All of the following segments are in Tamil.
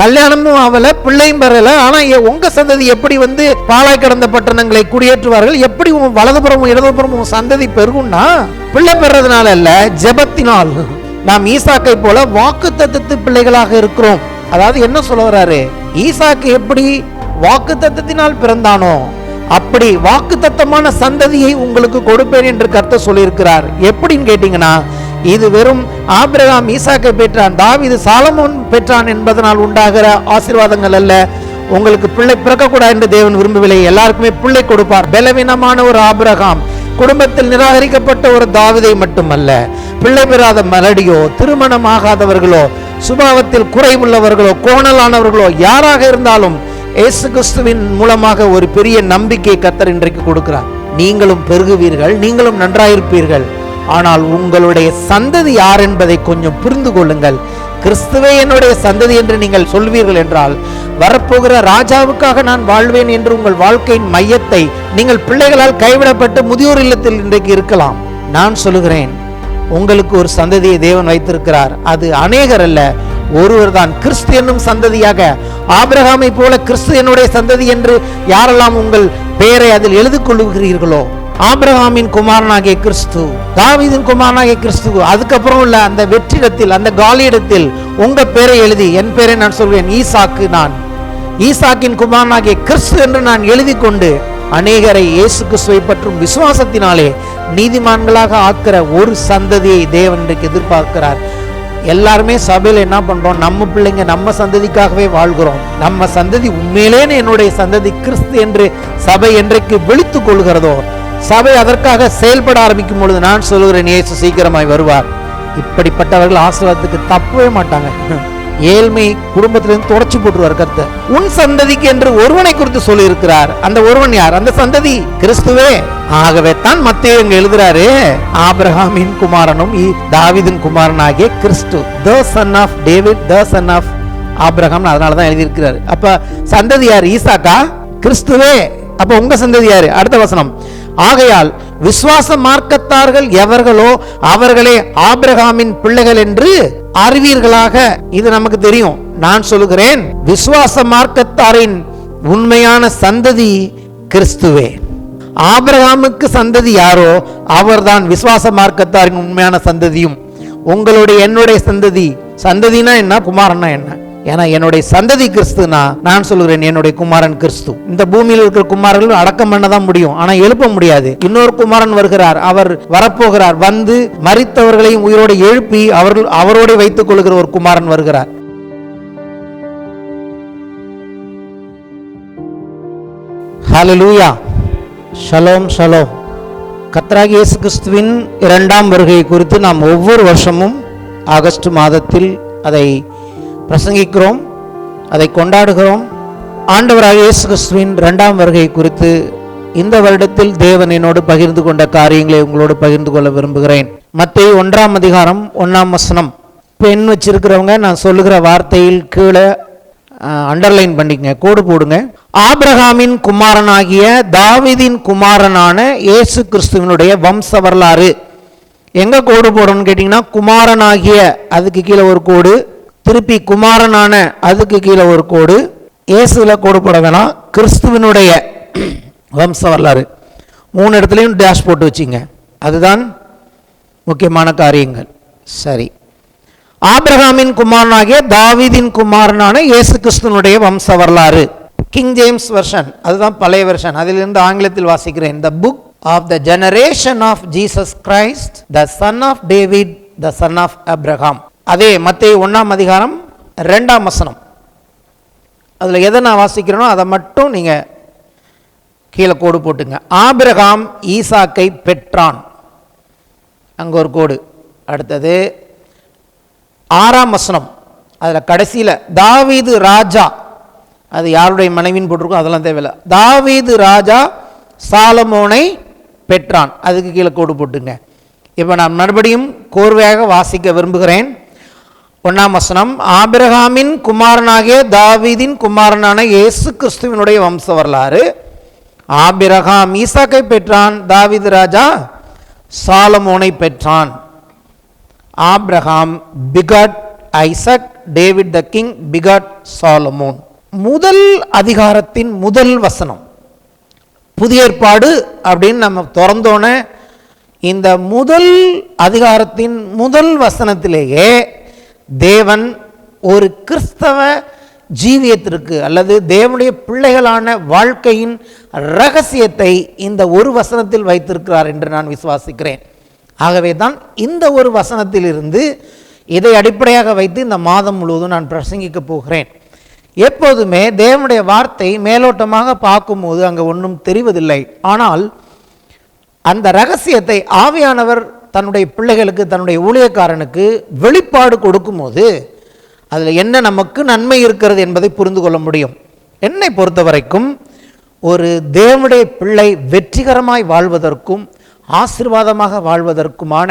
கல்யாணமும் ஆகல, பிள்ளையும் பெறல. ஆனா உங்க சந்ததி எப்படி பாழாய் கிடந்த பட்டணங்களை குடியேற்றுவார்கள்? எப்படி வலதுபுறமும் இடதுபுறமும் சந்ததி பெருகும்னா பிள்ளை பெறதுனால அல்ல, ஜெபத்தினால். நாம் ஈசாக்கை போல வாக்குத்தத்தத்து பிள்ளைகளாக இருக்கிறோம். அதாவது என்ன சொல்ல வர்றாரு, ஈசாக்கு எப்படி வாக்குத்தத்தத்தினால் பிறந்தானோ அப்படி வாக்குத்தத்தமான சந்ததியை உங்களுக்கு கொடுப்பேன் என்று கர்த்தர் சொல்லியிருக்கிறார். எப்படின்னு கேட்டீங்கன்னா, இது வெறும் ஆபிரகாம் ஈசாக்கை பெற்றான், தாவீது சாலமோன் பெற்றான் என்பதனால் உண்டாகிற ஆசீர்வாதங்கள் அல்ல. உங்களுக்கு பிள்ளை பிறக்கக்கூடாது என்று தேவன் விரும்பவில்லை. எல்லாருக்குமே பிள்ளை கொடுப்பார். பலவீனமான ஒரு ஆபிரகாம், குடும்பத்தில் நிராகரிக்கப்பட்ட ஒரு தாவீதை மட்டுமல்ல, பிள்ளை பெறாத மலடியோ, திருமணம் ஆகாதவர்களோ, சுபாவத்தில் குறைவுள்ளவர்களோ, கோணலானவர்களோ யாராக இருந்தாலும் இயேசு கிறிஸ்துவின் மூலமாக ஒரு பெரிய நம்பிக்கை கர்த்தர் இன்றைக்கு கொடுக்கிறார். நீங்களும் பெருகுவீர்கள், நீங்களும் நன்றாயிருப்பீர்கள். ஆனால் உங்களுடைய சந்ததி யார் என்பதை கொஞ்சம் புரிந்து கொள்ளுங்கள். கிறிஸ்துவே என்னுடைய சந்ததி என்று நீங்கள் சொல்வீர்கள் என்றால், வரப்போகிற ராஜாவுக்காக நான் வாழ்வேன் என்று உங்கள் வாழ்க்கையின் மையத்தை நீங்கள் பிள்ளைகளால் கைவிடப்பட்டு முதியோர் இல்லத்தில் இன்றைக்கு இருக்கலாம். நான் சொல்லுகிறேன், உங்களுக்கு ஒரு சந்ததியை தேவன் வைத்திருக்கிறார். அது அநேகர் அல்ல, ஒருவர் தான். கிறிஸ்து என்னும் சந்ததியாக, ஆபிரகாமை போல கிறிஸ்து என்னுடைய சந்ததி என்று யாரெல்லாம் உங்கள் பெயரை அதில் எழுதிக் கொள்ளுகிறீர்களோ, ஆபிரகாமின் குமாரனாகிய கிறிஸ்து, தாவீதின் குமாரனாகிய கிறிஸ்து, அதுக்கப்புறம் உள்ள அந்த வெற்றிடத்தில், அந்த காலியிடத்தில் உங்க பேரை எழுதி, என் பேரை நான் சொல்வேன், ஈசாக்கு, நான் ஈசாக்கின் குமாரனாகிய கிறிஸ்து என்று நான் எழுதி கொண்டு அநேகரை இயேசு கிறிஸ்துவை பற்றும் விசுவாசத்தினாலே நீதிமான்களாக ஆக்கிற ஒரு சந்ததியை தேவன் இன்றைக்கு எதிர்பார்க்கிறார். எல்லாருமே சபையில் என்ன பண்றோம், நம்ம பிள்ளைங்க நம்ம சந்ததிக்காகவே வாழ்கிறோம். நம்ம சந்ததி உண்மையிலே என்னுடைய சந்ததி கிறிஸ்து என்று சபை என்றைக்கு விழித்துக் கொள்கிறதோ, சபை அதற்காக செயல்பட ஆரம்பிக்கும் பொழுது நான் சொல்லுகிறேன், இயேசு சீக்கிரமாய் வருவார். இப்படிப்பட்டவர்கள் ஆசீர்வாதத்துக்கு தப்பவே மாட்டாங்க. ஏழ்மை குடும்பத்திலிருந்து தொடச்சி போட்டுருவார் கர்த்தர். உன் சந்ததிக்கு என்று ஒருவனை குறித்து சொல்லி இருக்கிறார். அந்த ஒருவன் யார்? அந்த சந்ததி கிறிஸ்துவே. ஆகவே தான் மத்தேயு இங்க எழுதுறாரு, ஆபிரகாமின் குமாரனும் தாவீதின் குமாரனாகிய கிறிஸ்து, the son of David, the son of Abraham. அதனாலதான் எழுதியிருக்கிறாரு. அப்ப சந்ததி யார்? ஈசாக்கா? கிறிஸ்துவே. அப்ப உங்க சந்ததி யாரு? அடுத்த வசனம், ஆகையால் விசுவாச மார்க்கத்தார்கள் எவர்களோ அவர்களே ஆபிரகாமின் பிள்ளைகள் என்று அறிவீர்களாக. இது நமக்கு தெரியும். நான் சொல்லுகிறேன், விசுவாச மார்க்கத்தாரின் உண்மையான சந்ததி கிறிஸ்துவே. ஆபிரகாமுக்கு சந்ததி யாரோ அவர்தான் விசுவாச மார்க்கத்தாரின் உண்மையான சந்ததியும். உங்களுடைய என்னுடைய சந்ததி, சந்ததினா என்ன, குமாரன்னா என்ன? ஏன்னா என்னுடைய சந்ததி கிறிஸ்துனா, நான் சொல்லுகிறேன் என்னுடைய குமாரன் கிறிஸ்து. இந்த பூமியில் இருக்கிற குமாரர்கள் அடக்கம் பண்ணதான் முடியும், ஆனா எழுப்ப முடியாது. இன்னொரு குமாரன் வருகிறார், அவர் வரப்போகிறார். வந்து மரித்தவர்களையும் உயிரோடு எழுப்பி அவரோடு வைத்துக் கொள்கிற ஒரு குமாரன் வருகிறார். ஹல்லேலூயா, ஷலோம் ஷலோம். கர்த்தராகிய இயேசு கிறிஸ்துவின் இரண்டாம் வருகை குறித்து நாம் ஒவ்வொரு வருஷமும் ஆகஸ்ட் மாதத்தில் அதை பிரசங்கிக்கிறோம், அதை கொண்டாடுகிறோம். ஆண்டவராகிய இயேசு கிறிஸ்துவின் இரண்டாம் வருகை குறித்து இந்த வருடத்தில் தேவன் என்னோடு பகிர்ந்து கொண்ட காரியங்களை உங்களோடு பகிர்ந்து கொள்ள விரும்புகிறேன். மத்தேயு 1ஆம் அதிகாரம் 1ஆம் வசனம். பெண் வச்சிருக்கிறவங்க நான் சொல்லுகிற வார்த்தையில் கீழே அண்டர்லைன் பண்ணிக்கங்க, கோடு போடுங்க. ஆபிரகாமின் குமாரனாகிய தாவீதின் குமாரனான இயேசு கிறிஸ்துவினுடைய வம்ச வரலாறு. எங்க கோடு போடணும்னு கேட்டீங்கன்னா, குமாரனாகிய அதுக்கு கீழே ஒரு கோடு, திருப்பி குமாரனான அதுக்கு கீழே ஒரு கோடு, இயேசுல கோடு போட வேணாம், கிறிஸ்துவனுடைய வம்ச வரலாறு. 3 இடத்துலையும் டேஷ் போட்டு வச்சிங்க. அதுதான் முக்கியமான காரியங்கள். சரி, ஆபிரகாமின் குமாரனாகிய தாவீதின் குமாரனான இயேசு கிறிஸ்துவனுடைய வம்ச வரலாறு. கிங் ஜேம்ஸ் வெர்ஷன், அதுதான் பழைய வெர்ஷன். அதிலிருந்து ஆங்கிலத்தில் வாசிக்கிறேன். The book of the generation of Jesus Christ, the son of David, the son of Abraham. அதே மத்தேயு 1ஆம் அதிகாரம் 2ஆம் வசனம். அதில் எதை நான் வாசிக்கிறேனோ அதை மட்டும் நீங்கள் கீழே கோடு போட்டுங்க. ஆபிரகாம் ஈசாக்கை பெற்றான், அங்கே ஒரு கோடு. அடுத்தது 6ஆம் வசனம், அதில் கடைசியில் தாவீது ராஜா, அது யாருடைய மனைவின்னு போட்டிருக்கோம், அதெல்லாம் தேவையில்லை. தாவீது ராஜா சாலமோனை பெற்றான், அதுக்கு கீழே கோடு போட்டுங்க. இப்போ நான் மறுபடியும் கோர்வையாக வாசிக்க விரும்புகிறேன். 1ஆம் வசனம், ஆபிரகாமின் குமாரனாகிய தாவீதின் குமாரனான இயேசு கிறிஸ்துவினுடைய வம்ச வரலாறு. ஆபிரகாம் ஈசாக்கை பெற்றான், தாவீது ராஜா சாலமோனை பெற்றான். ஆபிரகாம் begot Isaac David the king begot Solomon. முதல் அதிகாரத்தின் முதல் வசனம், புதிய ஏற்பாடு அப்படின்னு நம்ம திறந்தோன்னே இந்த முதல் அதிகாரத்தின் முதல் வசனத்திலேயே தேவன் ஒரு கிறிஸ்தவ ஜீவியத்திற்கு அல்லது தேவனுடைய பிள்ளைகளான வாழ்க்கையின் ரகசியத்தை இந்த ஒரு வசனத்தில் வைத்திருக்கிறார் என்று நான் விசுவாசிக்கிறேன். ஆகவே தான் இந்த ஒரு வசனத்திலிருந்து இதை அடிப்படையாக வைத்து இந்த மாதம் முழுவதும் நான் பிரசங்கிக்க போகிறேன். எப்போதுமே தேவனுடைய வார்த்தை மேலோட்டமாக பார்க்கும்போது அங்கே ஒன்றும் தெரிவதில்லை. ஆனால் அந்த ரகசியத்தை ஆவியானவர் தன்னுடைய பிள்ளைகளுக்கு, தன்னுடைய ஊழியக்காரனுக்கு வெளிப்பாடு கொடுக்கும்போது அதில் என்ன நமக்கு நன்மை இருக்கிறது என்பதை புரிந்து கொள்ள முடியும். என்னை பொறுத்த வரைக்கும் ஒரு தேவனுடைய பிள்ளை வெற்றிகரமாய் வாழ்வதற்கும் ஆசீர்வாதமாக வாழ்வதற்குமான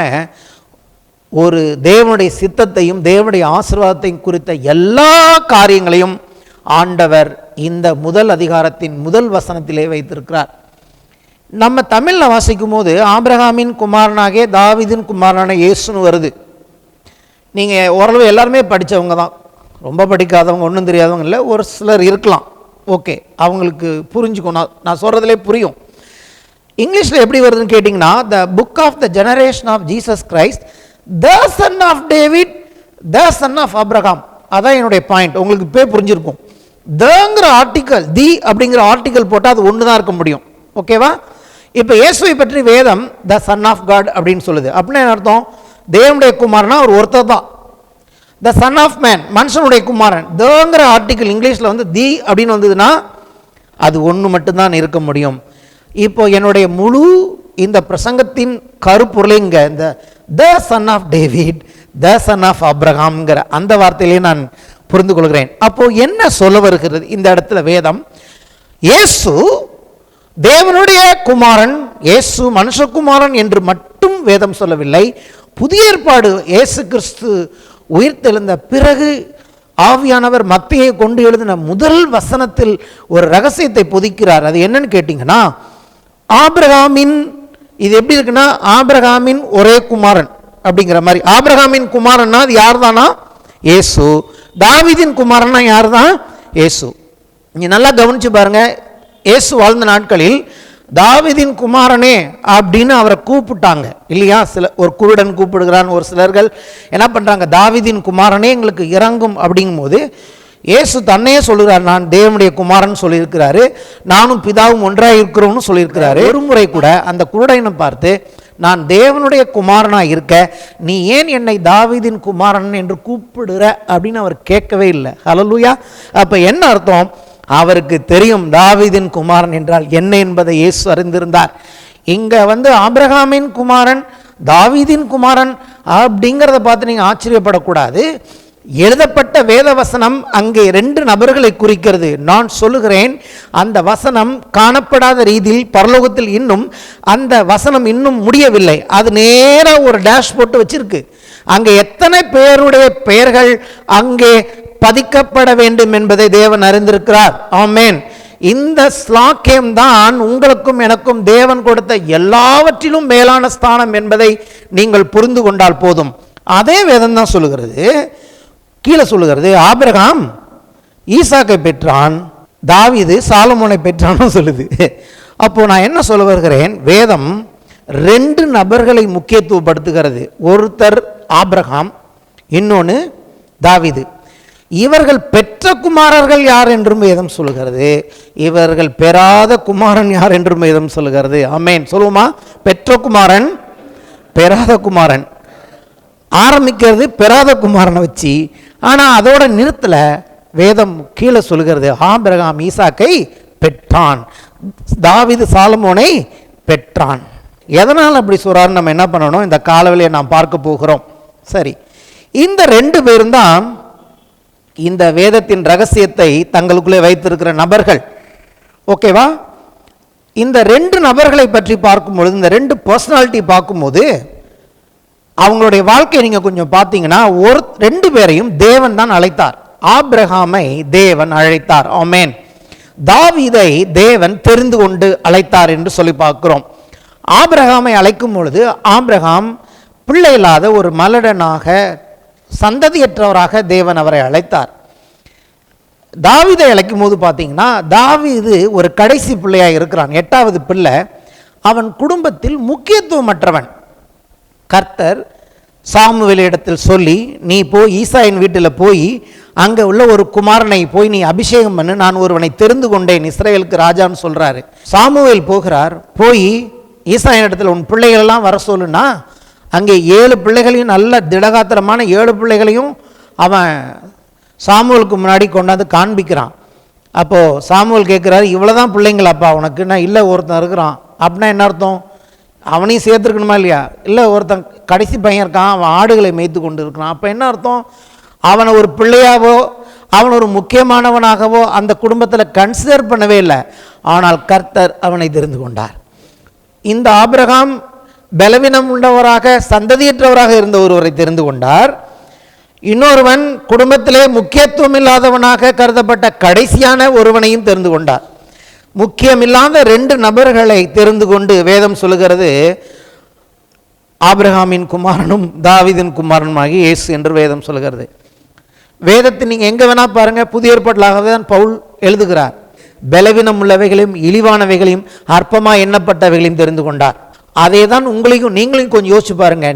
ஒரு தேவனுடைய சித்தத்தையும் தேவனுடைய ஆசீர்வாதத்தையும் குறித்த எல்லா காரியங்களையும் ஆண்டவர் இந்த முதல் அதிகாரத்தின் முதல் வசனத்திலே வைத்திருக்கிறார். நம்ம தமிழில் வாசிக்கும் போது ஆபிரகாமின் குமாரனாகிய தாவீதின் குமாரனான இயேசுன்னு வருது. நீங்கள் ஓரளவு எல்லாருமே படித்தவங்க தான், ரொம்ப படிக்காதவங்க ஒன்றும் தெரியாதவங்க இல்லை, ஒரு சிலர் இருக்கலாம். ஓகே, அவங்களுக்கு புரிஞ்சுக்கணும், நான் சொல்கிறதுலே புரியும். இங்கிலீஷில் எப்படி வருதுன்னு கேட்டிங்கன்னா, the book of the generation of Jesus Christ, the son of David, the son of Abraham. அதான் என்னுடைய பாயிண்ட். உங்களுக்கு இப்போ புரிஞ்சிருக்கும். தங்கிற ஆர்டிக்கல், தி அப்படிங்கிற ஆர்டிக்கல் போட்டால் அது ஒன்று தான் இருக்க முடியும். ஓகேவா? இப்போ இயேசுவை பற்றி வேதம் த சன் ஆஃப் காட் அப்படின்னு சொல்லுது. அப்படின்னா என்ன அர்த்தம்? தேவனுடைய குமாரனா அவர் ஒருத்தர் தான். த சன் ஆஃப் மேன், மனுஷனுடைய குமாரன். தங்கிற ஆர்டிக்கல் இங்கிலீஷில் வந்து தி அப்படின்னு வந்ததுன்னா அது ஒன்று மட்டும்தான் இருக்க முடியும். இப்போ என்னுடைய முழு இந்த பிரசங்கத்தின் கருப்பொருளைங்க இந்த the son of David, the son of ஆபிரகாம்ங்கிற அந்த வார்த்தையிலே நான் புரிந்து கொள்கிறேன். அப்போ என்ன சொல்ல வருகிறது இந்த இடத்துல வேதம்? இயேசு தேவனுடைய குமாரன், இயேசு மனுஷகுமாரன் என்று மட்டும் வேதம் சொல்லவில்லை. புதிய ஏற்பாடு இயேசு கிறிஸ்து உயிர்த்தெழுந்த பிறகு ஆவியானவர் மத்தியை கொண்டு எழுதின முதல் வசனத்தில் ஒரு ரகசியத்தை பொதிக்கிறார். அது என்னன்னு கேட்டிங்கன்னா, ஆபிரகாமின், இது எப்படி இருக்குன்னா, ஆபிரகாமின் ஒரே குமாரன் அப்படிங்கிற மாதிரி. ஆபிரகாமின் குமாரன்னா அது யார் தானா? இயேசு. தாவீதின் குமாரன்னா யார் தான்? இயேசு. நீங்கள் நல்லா கவனிச்சு பாருங்க. இயேசு வாழ்ந்த நாட்களில் தாவீதின் குமாரனே அப்படின்னு அவரை கூப்பிட்டாங்க இல்லையா? ஒரு குருடன் கூப்பிடுகிறான், ஒரு சிலர்கள் என்ன பண்ணுறாங்க, தாவீதின் குமாரனே எங்களுக்கு இறங்கும் அப்படிங்கும்போது இயேசு தன்னையே சொல்லுகிறார், நான் தேவனுடைய குமாரன் சொல்லியிருக்கிறாரு, நானும் பிதாவும் ஒன்றாக இருக்கிறோம்னு சொல்லியிருக்கிறாரு. ஒரு முறை கூட அந்த குருடனை பார்த்து, நான் தேவனுடைய குமாரனாக இருக்க நீ ஏன் என்னை தாவீதின் குமாரன் என்று கூப்பிடுற அப்படின்னு அவர் கேட்கவே இல்லை. ஹல்லேலூயா. அப்போ என்ன அர்த்தம்? அவருக்கு தெரியும் தாவீதின் குமாரன் என்றால் என்ன என்பதை இயேசு அறிந்திருந்தார். இங்கே வந்து ஆபிரகாமின் குமாரன், தாவீதின் குமாரன் அப்படிங்கிறத பார்த்து நீங்கள் ஆச்சரியப்படக்கூடாது. எழுதப்பட்ட வேத வசனம் அங்கே 2 நபர்களை குறிக்கிறது. நான் சொல்லுகிறேன், அந்த வசனம் காணப்படாத ரீதியில் பரலோகத்தில் இன்னும் அந்த வசனம் இன்னும் முடியவில்லை. அது நேராக ஒரு டேஷ் போட்டு வச்சிருக்கு. அங்கே எத்தனை பேருடைய பெயர்கள் அங்கே பதிக்கப்பட வேண்டும் என்பதை தேவன் அறிந்திருக்கிறார். ஆமென். இந்த ஸ்லாக்கியம் தான் உங்களுக்கும் எனக்கும் தேவன் கொடுத்த எல்லாவற்றிலும் மேலான ஸ்தானம் என்பதை நீங்கள் புரிந்து கொண்டால் போதும். அதே வேதம் தான் சொல்லுகிறது, கீழே சொல்லுகிறது, ஆபிரகாம் ஈசாக்கை பெற்றான், தாவீது சாலமோனை பெற்றான்னு சொல்லுது. அப்போ நான் என்ன சொல்ல வருகிறேன், வேதம் 2 நபர்களை முக்கியத்துவப்படுத்துகிறது. ஒருத்தர் ஆபிரகாம், இன்னொன்று தாவீது. இவர்கள் பெற்ற குமாரர்கள் யார் என்றும் வேதம் சொல்லுகிறது, இவர்கள் பெறாத குமாரன் யார் என்றும் வேதம் சொல்லுகிறது. ஆமென். சொல்லுவோமா? பெற்ற குமாரன், பெறாத குமாரன். ஆரம்பிக்கிறது பெறாத குமாரனை வச்சு, ஆனால் அதோட நிறுத்தல. வேதம் கீழே சொல்லுகிறது, ஆபிரகாம் ஈசாக்கை பெற்றான், தாவீது சாலமோனை பெற்றான். எதனால் அப்படி சொல்றாரு, நம்ம என்ன பண்ணணும், இந்த காலவெளியை நாம் பார்க்க போகிறோம். சரி, இந்த 2 பேரும் தான் இந்த வேதத்தின் ரகசியத்தை தங்களுக்குள்ளே வைத்திருக்கிற நபர்கள். ஓகேவா? இந்த 2 நபர்களை பற்றி பார்க்கும்பொழுது, இந்த 2 பர்சனாலிட்டி பார்க்கும்போது அவங்களுடைய வாழ்க்கையை நீங்கள் கொஞ்சம் பார்த்தீங்கன்னா, 2 பேரையும் தேவன் தான் அழைத்தார். ஆபிரகாமை தேவன் அழைத்தார். ஆமென். தாவீதை தேவன் தெரிந்து கொண்டு அழைத்தார் என்று சொல்லி பார்க்கிறோம். ஆபிரகாமை அழைக்கும் பொழுது ஆபிரகாம் பிள்ளை இல்லாத ஒரு மலடனாக சந்ததியற்றவராக தேவன் அவரை அழைத்தார். தாவீதை அழைக்கும் போது பார்த்தீங்கன்னா, தாவீது ஒரு கடைசி பிள்ளையாக இருக்கிறான், 8வது பிள்ளை. அவன் குடும்பத்தில் முக்கியத்துவமற்றவன். கர்த்தர் சாமுவேலிடத்தில் சொல்லி, நீ போய் ஈசாயின் வீட்டில் போய் அங்கே உள்ள ஒரு குமாரனை போய் நீ அபிஷேகம் பண்ணு, நான் ஒருவனை தெரிந்து கொண்டேன் இஸ்ரவேலுக்கு ராஜான்னு சொல்கிறாரு. சாமுவேல் போகிறார். போய் ஈசாயின் இடத்துல உன் பிள்ளைகளெல்லாம் வர சொல்லுன்னா, அங்கே 7 பிள்ளைகளையும், நல்ல திடகாத்திரமான 7 பிள்ளைகளையும் அவன் சாமுவேலுக்கு முன்னாடி கொண்டாந்து காண்பிக்கிறான். அப்போது சாமுவேல் கேட்குறாரு, இவ்வளோதான் பிள்ளைங்களாப்பா உனக்கு? நான் இல்லை, ஒருத்தன் இருக்கிறான். அப்படின்னா என்ன அர்த்தம்? அவனையும் சேர்த்துருக்கணுமா இல்லையா? இல்லை, ஒருத்தன் கடைசி பையன் இருக்கான், அவன் ஆடுகளை மேய்த்து கொண்டு இருக்கிறான். அப்போ என்ன அர்த்தம்? அவனை ஒரு பிள்ளையாவோ அவன் ஒரு முக்கியமானவனாகவோ அந்த குடும்பத்தில் கன்சிடர் பண்ணவே இல்லை. ஆனால் கர்த்தர் அவனை தெரிந்து கொண்டார். இந்த ஆபிரகாம் பலவீனம் உள்ளவராக, சந்ததியற்றவராக இருந்த ஒருவரை தெரிந்து கொண்டார். இன்னொருவன் குடும்பத்திலே முக்கியத்துவம் இல்லாதவனாக கருதப்பட்ட கடைசியான ஒருவனையும் தெரிந்து கொண்டார். முக்கியமில்லாத 2 நபர்களை தெரிந்து கொண்டு வேதம் சொல்லுகிறது, ஆபிரகாமின் குமாரனும் தாவீதின் குமாரனுமாகி இயேசு என்று வேதம் சொல்லுகிறது. வேதத்தை நீங்கள் எங்கே வேணால் பாருங்கள், புதிய ஏற்பாட்டிலாகவே தான் பவுல் எழுதுகிறார். பலவீனம் உள்ளவைகளையும் இழிவானவைகளையும் அற்பமாக எண்ணப்பட்டவைகளையும் தெரிந்து கொண்டார். அதே தான் உங்களையும், நீங்களையும் கொஞ்சம் யோசிச்சு பாருங்க.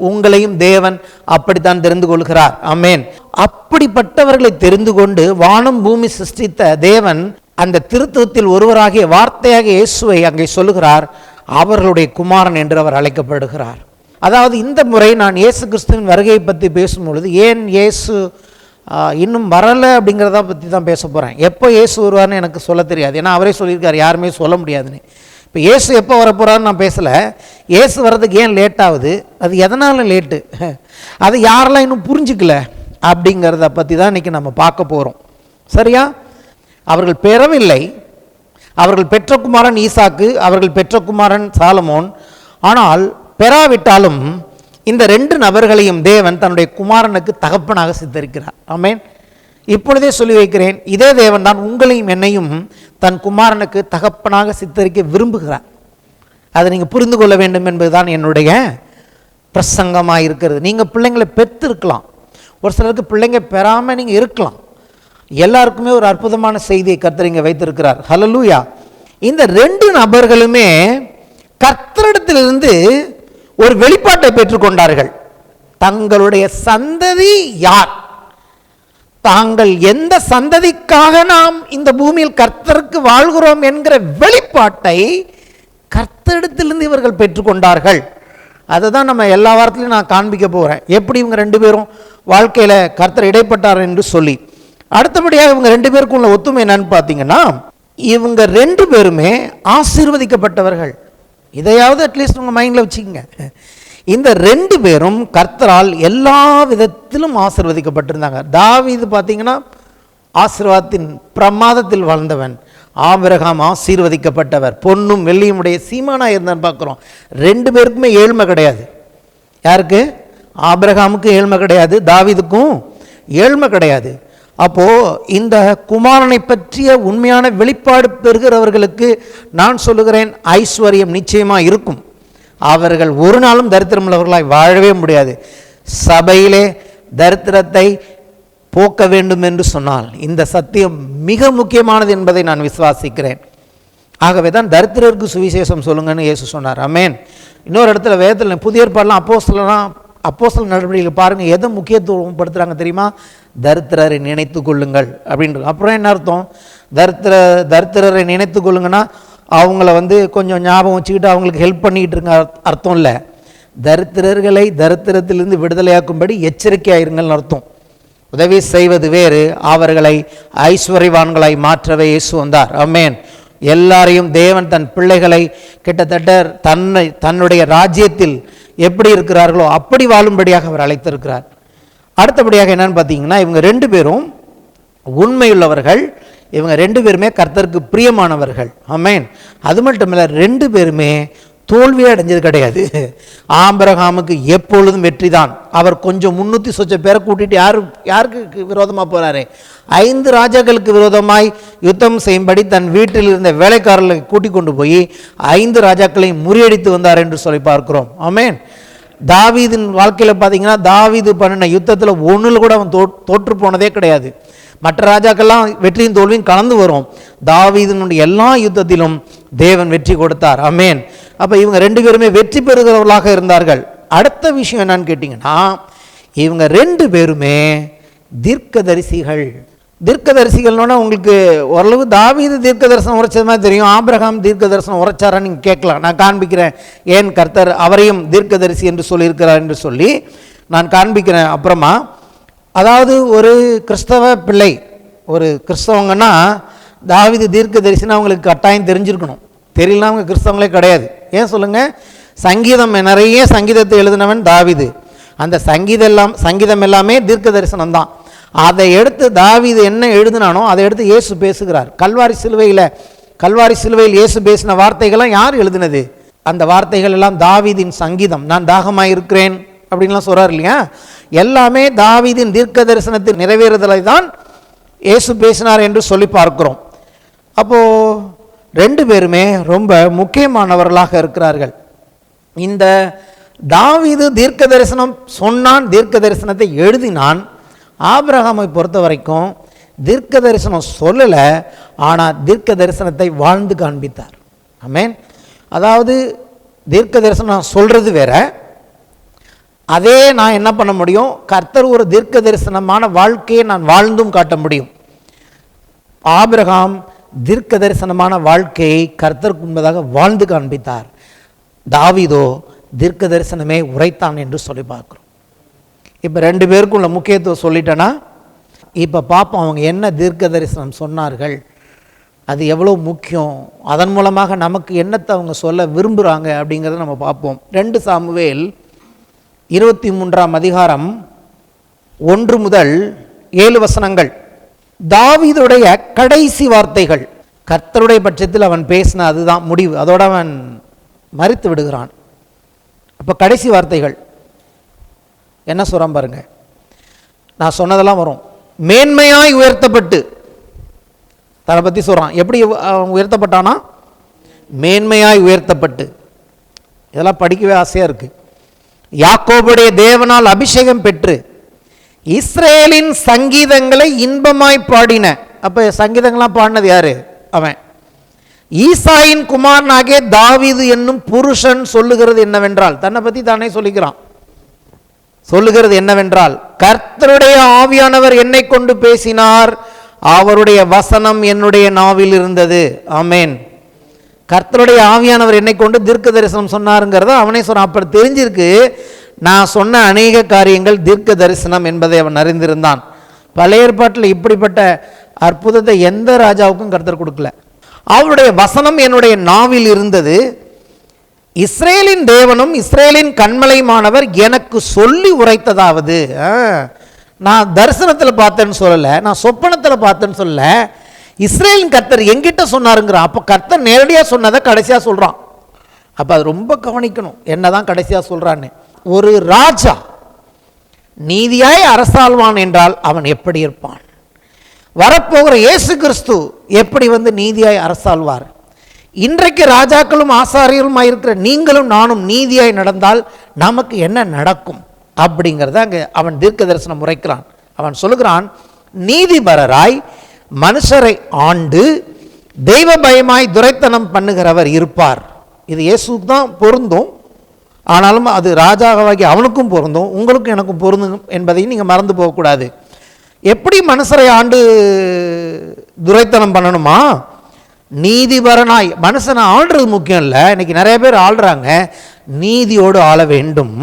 உங்களையும் தேவன் அப்படித்தான் தெரிந்து கொள்கிறார். ஆமென். அப்படிப்பட்டவர்களை தெரிந்து கொண்டு வானம் பூமி சிருஷ்டித்த தேவன் அந்த திருத்துவத்தில் ஒருவராகிய வார்த்தையாக இயேசுவை அங்கே சொல்லுகிறார், அவர்களுடைய குமாரன் என்று அவர் அழைக்கப்படுகிறார். அதாவது இந்த முறை நான் இயேசு கிறிஸ்துவின் வருகையை பற்றி பேசும்பொழுது, ஏன் இயேசு இன்னும் வரலை அப்படிங்கிறத பற்றி தான் பேச போகிறேன். எப்போ இயேசு வருவார்னு எனக்கு சொல்ல தெரியாது, ஏன்னா அவரே சொல்லியிருக்கார், யாருமே சொல்ல முடியாதுன்னு. இப்போ இயேசு எப்போ வரப்போகிறான்னு நான் பேசலை. இயேசு வர்றதுக்கு ஏன் லேட் ஆகுது, அது எதனால் லேட்டு, அது யாரெல்லாம் இன்னும் புரிஞ்சிக்கல அப்படிங்கிறத பற்றி தான் இன்றைக்கி நம்ம பார்க்க போகிறோம். சரியா? அவர்கள் பெறவில்லை. அவர்கள் பெற்ற குமாரன் ஈசாக்கு, அவர்கள் பெற்ற குமாரன் சாலமோன். ஆனால் பெறாவிட்டாலும் இந்த 2 நபர்களையும் தேவன் தன்னுடைய குமாரனுக்கு தகப்பனாக சித்தரிக்கிறார். ஆமென். இப்பொழுதே சொல்லி வைக்கிறேன், இதே தேவன் தான் உங்களையும் என்னையும் தன் குமாரனுக்கு தகப்பனாக சித்தரிக்க விரும்புகிறார். அதை நீங்கள் புரிந்து கொள்ள வேண்டும் என்பதுதான் என்னுடைய பிரசங்கமாக இருக்கிறது. நீங்கள் பிள்ளைங்களை பெற்று இருக்கலாம், ஒரு சிலருக்கு பிள்ளைங்க பெறாமல் நீங்கள் இருக்கலாம். எல்லாருக்குமே ஒரு அற்புதமான செய்தியை கர்த்தர் இங்கே வைத்திருக்கிறார். ஹல்லேலூயா. இந்த 2 நபர்களுமே கர்த்தரிடத்திலிருந்து ஒரு வெளிப்பாட்டை பெற்றுக்கொண்டார்கள். தங்களுடைய சந்ததி யார், தாங்கள் எந்த சந்ததிக்காக நாம் இந்த பூமியில் கர்த்தருக்கு வாழ்கிறோம் என்கிற வெளிப்பாட்டை கர்த்தரிடத்திலிருந்து இவர்கள் பெற்றுக்கொண்டார்கள். அதை தான் நம்ம எல்லா வாரத்திலையும் நான் காண்பிக்க போகிறேன், எப்படி இவங்க 2 பேரும் வாழ்க்கையில் கர்த்தர் இடைப்பட்டார் என்று சொல்லி. அடுத்தபடியாக இவங்க 2 பேருக்கும் உள்ள ஒத்துமை என்னன்னு பார்த்தீங்கன்னா, இவங்க 2 பேருமே ஆசீர்வதிக்கப்பட்டவர்கள். இதையாவது அட்லீஸ்ட் உங்கள் மைண்டில் வச்சுக்கோங்க. இந்த 2 பேரும் கர்த்தரால் எல்லா விதத்திலும் ஆசீர்வதிக்கப்பட்டிருந்தாங்க. தாவீது பார்த்தீங்கன்னா ஆசீர்வாதத்தின் பிரமாதத்தில் வாழ்ந்தவன். ஆபிரகாம் ஆசீர்வதிக்கப்பட்டவர், பொன்னும் வெள்ளியும் உடைய சீமானாக இருந்தான்னு பார்க்குறோம். 2 பேருக்குமே ஏழ்மை கிடையாது. யாருக்கு? ஆபிரகாமுக்கும் ஏழ்மை கிடையாது, தாவீதுக்கும் ஏழ்மை கிடையாது. அப்போது இந்த குமாரனை பற்றிய உண்மையான வெளிப்பாடு பெறுகிறவர்களுக்கு நான் சொல்லுகிறேன், ஐஸ்வர்யம் நிச்சயமாக இருக்கும். அவர்கள் ஒரு நாளும் தரித்திரமுள்ளவர்களாய் வாழவே முடியாது. சபையிலே தரித்திரத்தை போக்க வேண்டும் என்று சொன்னால் இந்த சத்தியம் மிக முக்கியமானது என்பதை நான் விசுவாசிக்கிறேன். ஆகவே தான் தரித்திரருக்கு சுவிசேஷம் சொல்லுங்கன்னு இயேசு சொன்னார். ஆமென். இன்னொரு இடத்துல வேதத்தில் புதிய ஏற்பாடுலாம் அப்போஸ்தலர் நடவடிக்கைகள் பாருங்கள், எதை முக்கியத்துவம் படுத்துகிறாங்க தெரியுமா? தரித்திரரை நினைத்து கொள்ளுங்கள் அப்படின்றது. அப்புறம் என்ன அர்த்தம்? தரித்திரரை நினைத்து கொள்ளுங்கன்னா அவங்கள கொஞ்சம் ஞாபகம் வச்சுக்கிட்டு அவங்களுக்கு ஹெல்ப் பண்ணிக்கிட்டு இருங்க அர்த்தம் இல்லை. தரித்திரர்களை தரித்திரத்திலிருந்து விடுதலையாக்கும்படி எச்சரிக்கையாயிருங்கள்னு அர்த்தம். உதவி செய்வது வேறு, அவர்களை ஐஸ்வர்யவான்களாய் மாற்றவே இயேசு வந்தார். ஆமென். எல்லாரையும் தேவன் தன் பிள்ளைகளை கிட்டத்தட்ட தன்னுடைய ராஜ்யத்தில் எப்படி இருக்கிறார்களோ அப்படி வாழும்படியாக அவர் அழைத்திருக்கிறார். அடுத்தபடியாக என்னன்னு பார்த்தீங்கன்னா, இவங்க 2 பேரும் உண்மையுள்ளவர்கள். இவங்க 2 பேருமே கர்த்தருக்கு பிரியமானவர்கள். ஆமென். அது மட்டும் இல்லை, 2 பேருமே தோல்வியே அடைஞ்சது கிடையாது. ஆபிரகாமுக்கு எப்பொழுதும் வெற்றி தான். அவர் கொஞ்சம் 300 சொச்ச பேரை கூட்டிட்டு யாருக்கு விரோதமாக போகிறாரு? 5 ராஜாக்களுக்கு விரோதமாய் யுத்தம் செய்யும்படி தன் வீட்டில் இருந்த வேலைக்காரர்களை கூட்டிக் கொண்டு போய் 5 ராஜாக்களையும் முறியடித்து வந்தார் என்று சொல்லி பார்க்கிறோம். ஆமென். தாவீதின் வாழ்க்கையில் பார்த்தீங்கன்னா தாவீது பண்ணின யுத்தத்தில் ஒன்றில் கூட அவன் தோற்று போனதே கிடையாது. மற்ற ராஜாக்கெல்லாம் வெற்றியும் தோல்வியும் கலந்து வரும். தாவீதினுடைய எல்லா யுத்தத்திலும் தேவன் வெற்றி கொடுத்தார். ஆமென். அப்போ இவங்க ரெண்டு பேருமே வெற்றி பெறுகிறவர்களாக இருந்தார்கள். அடுத்த விஷயம் என்னன்னு கேட்டிங்கன்னா, இவங்க ரெண்டு பேருமே தீர்க்கதரிசிகள். தீர்க்கதரிசிகள்னா உங்களுக்கு ஓரளவு தாவீது தீர்க்க தரிசனம் உரைச்சது மாதிரி தெரியும். ஆபிரகாம் தீர்க்க தரிசனம் உரைச்சாரான்னு நீங்கள் கேட்கலாம். நான் காண்பிக்கிறேன் ஏன் கர்த்தர் அவரையும் தீர்க்கதரிசி என்று சொல்லியிருக்கிறார் என்று சொல்லி நான் காண்பிக்கிறேன் அப்புறமா. அதாவது ஒரு கிறிஸ்தவ பிள்ளை, ஒரு கிறிஸ்தவங்கன்னா தாவீது தீர்க்கதரிசின்னு அவங்களுக்கு கட்டாயம் தெரிஞ்சிருக்கணும். தெரியலாம் அவங்க கிறிஸ்தவங்களே கிடையாது. ஏன் சொல்லுங்கள்? சங்கீதம், நிறைய சங்கீதத்தை எழுதினவன் தாவீது. அந்த சங்கீதம் எல்லாமே தீர்க்க தரிசனம் தான். அதை எடுத்து தாவீது என்ன எழுதினானோ அதை எடுத்து இயேசு பேசுகிறார். கல்வாரி சிலுவையில் இயேசு பேசின வார்த்தைகள்லாம் யார் எழுதினது? அந்த வார்த்தைகள் எல்லாம் தாவீதின் சங்கீதம். நான் தாகமாக இருக்கிறேன் அப்படின்லாம் சொல்கிறார் இல்லையா? எல்லாமே தாவீதின் தீர்க்க தரிசனத்தில் நிறைவேறுதலை தான் இயேசு பேசினார் என்று சொல்லி பார்க்கிறோம். அப்போது ரெண்டு பேருமே ரொம்ப முக்கியமானவர்களாக இருக்கிறார்கள். இந்த தாவீது தீர்க்க தரிசனம் சொன்னான், தீர்க்க தரிசனத்தை எழுதினான். ஆபிரகாமை பொறுத்த வரைக்கும் தீர்க்க தரிசனம் சொல்லலை, ஆனால் தீர்க்க தரிசனத்தை வாழ்ந்து காண்பித்தார். ஆமென். அதாவது தீர்க்க தரிசனம் சொல்கிறது வேற, அதே நான் என்ன பண்ண முடியும்? கர்த்தர் ஒரு தீர்க்க தரிசனமான வாழ்க்கையை நான் வாழ்ந்தும் காட்ட முடியும். ஆபிரகாம் தீர்க்க தரிசனமான வாழ்க்கையை கர்த்தருக்கு முன்பதாக வாழ்ந்து காண்பித்தார். தாவீதோ தீர்க்க தரிசனமே உரைத்தான் என்று சொல்லி பார்க்குறோம். இப்போ ரெண்டு பேருக்கும் உள்ள முக்கியத்துவம் சொல்லிட்டேன்னா, இப்போ பார்ப்போம் அவங்க என்ன தீர்க்க தரிசனம் சொன்னார்கள், அது எவ்வளோ முக்கியம், அதன் மூலமாக நமக்கு என்னத்தை அவங்க சொல்ல விரும்புகிறாங்க அப்படிங்கிறத நம்ம பார்ப்போம். 2 சாமுவேல் 23ஆம் அதிகாரம் 1 முதல் 7 வசனங்கள். தாவீதுடைய கடைசி வார்த்தைகள். கர்த்தருடைய பட்சத்தில் அவன் பேசின அதுதான் முடிவு, அதோடு அவன் மரித்து விடுகிறான். அப்போ கடைசி வார்த்தைகள் என்ன சொல்கிறான் பாருங்க. நான் சொன்னதெல்லாம் வரும். மேன்மையாய் உயர்த்தப்பட்டு, தன்னை பற்றி சொல்கிறான். எப்படி உயர்த்தப்பட்டானா? மேன்மையாய் உயர்த்தப்பட்டு. இதெல்லாம் படிக்கவே ஆசையாக இருக்குது. யாக்கோபுடைய தேவனால் அபிஷேகம் பெற்று இஸ்ரேலின் சங்கீதங்களை இன்பமாய் பாடின. அப்போ சங்கீதங்கள்லாம் பாடினது யாரு? அவன். ஈசாயின் குமாரனாகிய தாவீது என்னும் புருஷன் சொல்லுகிறது என்னவென்றால், தன்னை பற்றி தானே சொல்லுகிறது என்னவென்றால், கர்த்தருடைய ஆவியானவர் என்னை கொண்டு பேசினார், அவருடைய வசனம் என்னுடைய நாவில் இருந்தது. ஆமென். கர்த்தருடைய ஆவியானவர் என்னை கொண்டு தீர்க்க தரிசனம் சொன்னாருங்கிறத அவனே சொன்னான். அப்படி தெரிஞ்சிருக்கு, நான் சொன்ன அநேக காரியங்கள் தீர்க்க தரிசனம் என்பதை அவன் அறிந்திருந்தான். பழைய ஏற்பாட்டில் இப்படிப்பட்ட அற்புதத்தை எந்த ராஜாவுக்கும் கர்த்தர் கொடுக்கல. அவருடைய வசனம் என்னுடைய நாவில் இருந்தது. இஸ்ரேலின் தேவனும் இஸ்ரேலின் கண்மலைமானவர் எனக்கு சொல்லி உரைத்ததாவது. நான் தரிசனத்தில் பார்த்தேன்னு சொல்லலை, நான் சொப்பனத்தில் பார்த்தேன்னு சொல்லல, இஸ்ரேலின் கர்த்தர் எங்கிட்ட சொன்னாருங்கிறான். அப்போ கர்த்தர் நேரடியாக சொன்னதை கடைசியாக சொல்கிறான். அப்போ அது ரொம்ப கவனிக்கணும், என்னதான் கடைசியாக சொல்கிறான்னு. ஒரு ராஜா நீதியாய் அரசாள்வான் என்றால் அவன் எப்படி இருப்பான்? வரப்போகிற இயேசு கிறிஸ்து எப்படி நீதியாய் அரசாள்வார்? இன்றைக்கு ராஜாக்களும் ஆசாரியருமாய் இருக்கிற நீங்களும் நானும் நீதியாய் நடந்தால் நமக்கு என்ன நடக்கும் அப்படிங்கிறத அங்கே அவன் தீர்க்க தரிசனம் உரைக்கிறான். அவன் சொல்லுகிறான், நீதிபரராய் மனுஷரை ஆண்டு தெய்வ பயமாய் துரைத்தனம் பண்ணுகிறவர் இருப்பார். இது இயேசுக்கு தான் பொருந்தும், ஆனாலும் அது ராஜாவாகி அவனுக்கும் பொருந்தும், உங்களுக்கும் எனக்கும் பொருந்தும் என்பதையும் நீங்கள் மறந்து போகக்கூடாது. எப்படி மனுஷரை ஆண்டு துரைத்தனம் பண்ணணுமா? நீதிபரனாய். மனுஷனை ஆள்றது முக்கியம் இல்லை, இன்னைக்கு நிறைய பேர் ஆள்றாங்க. நீதியோடு ஆள வேண்டும்,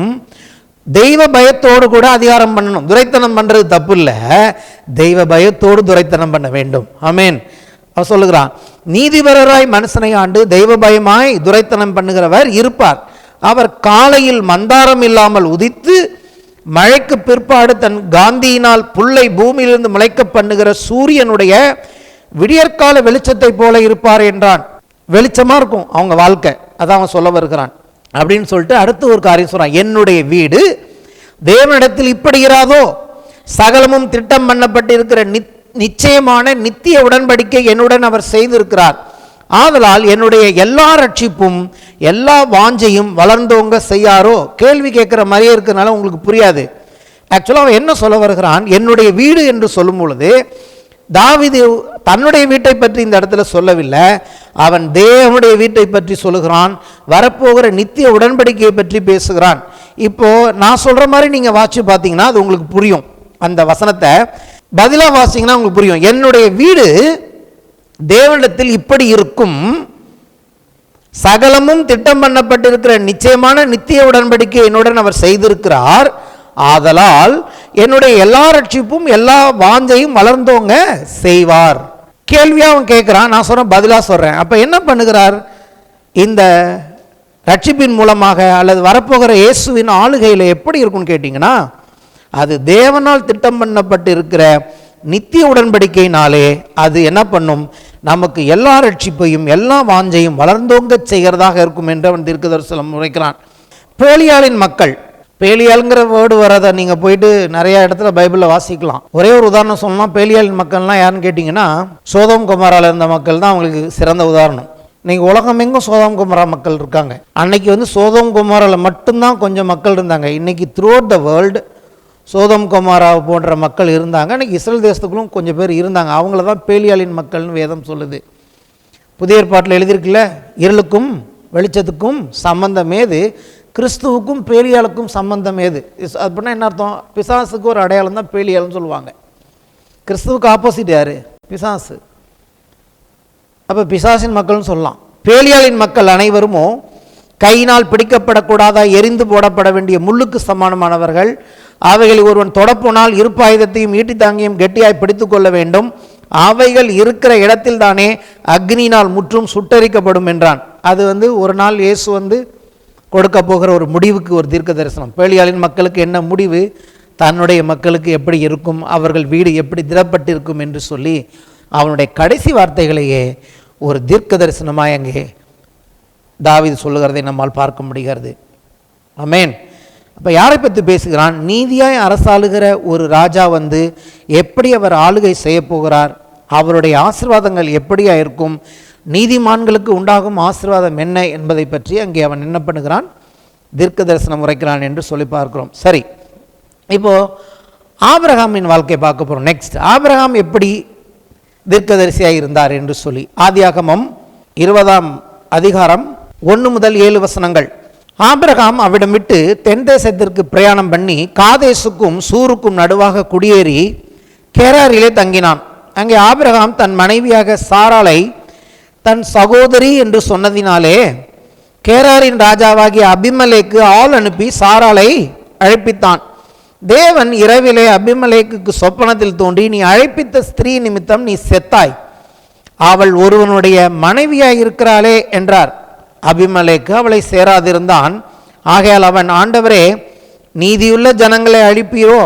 தெய்வ பயத்தோடு கூட அதிகாரம் பண்ணணும். துரைத்தனம் பண்ணுறது தப்பு இல்லை, தெய்வ பயத்தோடு துரைத்தனம் பண்ண வேண்டும். ஆமென். அவன் சொல்லுகிறான், நீதிபரராய் மனுஷனை ஆண்டு தெய்வ பயமாய் துரைத்தனம் பண்ணுகிறவர் இருப்பார். அவர் காலையில் மந்தாரம் இல்லாமல் உதித்து மழைக்கு பிற்பாடு தன் காந்தியினால் புல்லை பூமியிலிருந்து முளைக்க பண்ணுகிற சூரியனுடைய விடியற்கால வெளிச்சத்தை போல இருப்பார் என்றான். வெளிச்சமாக இருக்கும் அவங்க வாழ்க்கை, அதான் அவன் சொல்ல வருகிறான். அப்படின்னு சொல்லிட்டு அடுத்து ஒரு காரியம் சொல்றான், என்னுடைய வீடு தேவனிடத்தில் இப்படி இராதோ? சகலமும் திட்டம் பண்ணப்பட்டிருக்கிற நிச்சயமான நித்திய உடன்படிக்கை என்னுடன் அவர் செய்திருக்கிறார். ஆதலால் என்னுடைய எல்லா ரட்சிப்பும் எல்லா வாஞ்சையும் வளர்ந்தோங்க செய்யாரோ. கேள்வி கேட்குற மாதிரியே இருக்கிறதுனால உங்களுக்கு புரியாது. ஆக்சுவலாக அவன் என்ன சொல்ல வருகிறான், என்னுடைய வீடு என்று சொல்லும் பொழுது தாவீது தன்னுடைய வீட்டை பற்றி இந்த இடத்துல சொல்லவில்லை, அவன் தேவனுடைய வீட்டை பற்றி சொல்லுகிறான், வரப்போகிற நித்திய உடன்படிக்கையை பற்றி பேசுகிறான். இப்போ நான் சொல்ற மாதிரி நீங்க வாட்சி பார்த்தீங்கன்னா அது உங்களுக்கு புரியும். அந்த வசனத்தை பதிலாக வாசிங்கன்னா உங்களுக்கு புரியும். என்னுடைய வீடு தேவனிடத்தில் இப்படி இருக்கும், சகலமும் திட்டம் பண்ணப்பட்டிருக்கிற நிச்சயமான நித்திய உடன்படிக்கை என்னுடன் அவர் செய்திருக்கிறார். ஆதலால் என்னுடைய எல்லா ரட்சிப்பும் எல்லா வாஞ்சையும் வளர்ந்தோங்க செய்வார். கேள்வியா அவன் கேட்கிறான், நான் சொல்றேன் பதிலா சொல்றேன். அப்ப என்ன பண்ணுகிறார், இந்த ரட்சிப்பின் மூலமாக அல்லது வரப்போகிற இயேசுவின் ஆளுகையில் எப்படி இருக்கும்னு கேட்டீங்கன்னா, அது தேவனால் திட்டம் பண்ணப்பட்டு இருக்கிற நித்திய உடன்படிக்கையினாலே அது என்ன பண்ணும், நமக்கு எல்லா ரட்சிப்பையும் எல்லா வாஞ்சையும் வளர்ந்தோங்க செய்கிறதாக இருக்கும் என்று அவன் தீர்க்கதரிசனம் உரைக்கிறான். பேலியாளின் மக்கள், பேலியாளுங்கிற வேர்டு வரதை நீங்கள் போயிட்டு நிறைய இடத்துல பைபிளில் வாசிக்கலாம். ஒரே ஒரு உதாரணம் சொல்லலாம். பேலியாளின் மக்கள்லாம் யாருன்னு கேட்டிங்கன்னா, சோதோம் கொமோராவில் இருந்த மக்கள் தான் அவங்களுக்கு சிறந்த உதாரணம். நீங்கள் உலகமெங்கும் சோதோம் கொமோரா மக்கள் இருக்காங்க. அன்னைக்கு சோதோம் கொமோராவில் மட்டும்தான் கொஞ்சம் மக்கள் இருந்தாங்க. இன்னைக்கு through out the world Sodom Gomorrah போன்ற மக்கள் இருந்தாங்க. அன்றைக்கி இஸ்ரேல் தேசத்துக்குள்ளும் கொஞ்சம் பேர் இருந்தாங்க. அவங்கள தான் பேலியாளின் மக்கள்னு வேதம் சொல்லுது. புதிய ஏற்பாட்டில் எழுதியிருக்குல்ல, இருளுக்கும் வெளிச்சத்துக்கும் சம்பந்தம் ஏது, கிறிஸ்துவுக்கும் பேலியாளுக்கும் சம்பந்தம் ஏது. அப்படின்னா என்ன அர்த்தம், பிசாசுக்கு ஒரு அடையாளம் தான் பேலியாள்னு சொல்லுவாங்க. கிறிஸ்துவுக்கு ஆப்போசிட் யார், பிசாசு. அப்போ பிசாசின் மக்கள்னு சொல்லலாம். பேலியாளின் மக்கள் அனைவருமோ கையினால் பிடிக்கப்படக்கூடாதா, எரிந்து போடப்பட வேண்டிய முள்ளுக்கு சமானமானவர்கள். அவைகளை ஒருவன் தொடப்போனால் இருப்பாயுதத்தையும் ஈட்டி தாங்கியும் கெட்டியாய் பிடித்து கொள்ள வேண்டும். அவைகள் இருக்கிற இடத்தில் தானே அக்னினால் முற்றும் சுட்டரிக்கப்படும் என்றான். அது ஒரு நாள் இயேசு கொடுக்க போகிற ஒரு முடிவுக்கு ஒரு தீர்க்க தரிசனம். பேலியாளின் மக்களுக்கு என்ன முடிவு, தன்னுடைய மக்களுக்கு எப்படி இருக்கும், அவர்கள் வீடு எப்படி திடப்பட்டிருக்கும் என்று சொல்லி அவனுடைய கடைசி வார்த்தைகளையே ஒரு தீர்க்க தரிசனமாய் அங்கே தாவீது சொல்லுகிறதை நம்மால் பார்க்க முடிகிறது. ஆமென். அப்போ யாரை பற்றி பேசுகிறான், நீதியாய் அரசாளுகிற ஒரு ராஜா எப்படி அவர் ஆளுகை செய்ய போகிறார், அவருடைய ஆசீர்வாதங்கள் எப்படியா இருக்கும், நீதிமான்களுக்கு உண்டாகும் ஆசீர்வாதம் என்ன என்பதை பற்றி அங்கே அவன் என்ன பண்ணுகிறான், தீர்க்க தரிசனம் உரைக்கிறான் என்று சொல்லி பார்க்கிறோம். சரி, இப்போ ஆபிரகாமின் வாழ்க்கை பார்க்க போகிறோம். நெக்ஸ்ட், ஆபிரகாம் எப்படி தீர்க்கதரிசியாக இருந்தார் என்று சொல்லி ஆதியாகமம் 20ஆம் அதிகாரம் 1 முதல் 7 வசனங்கள். ஆபிரகாம் அவிடம் விட்டு தென் தேசத்திற்கு பிரயாணம் பண்ணி காதேசுக்கும் சூருக்கும் நடுவாக குடியேறி கேராரிலே தங்கினான். அங்கே ஆபிரகாம் தன் மனைவியாக சாராளை தன் சகோதரி என்று சொன்னதினாலே கேராரின் ராஜாவாகிய அபிமலேக்கு ஆள் அனுப்பி சாராளை அழைப்பித்தான். தேவன் இரவிலே அபிமலேக்கு சொப்பனத்தில் தோன்றி, நீ அழைப்பித்த ஸ்திரீ நிமித்தம் நீ செத்தாய், அவள் ஒருவனுடைய மனைவியாய் இருக்கிறாளே என்றார். அபிமலேக்கு அவளை சேராதிருந்தான். ஆகையால் அவன், ஆண்டவரே, நீதியுள்ள ஜனங்களை அழிப்பீரோ,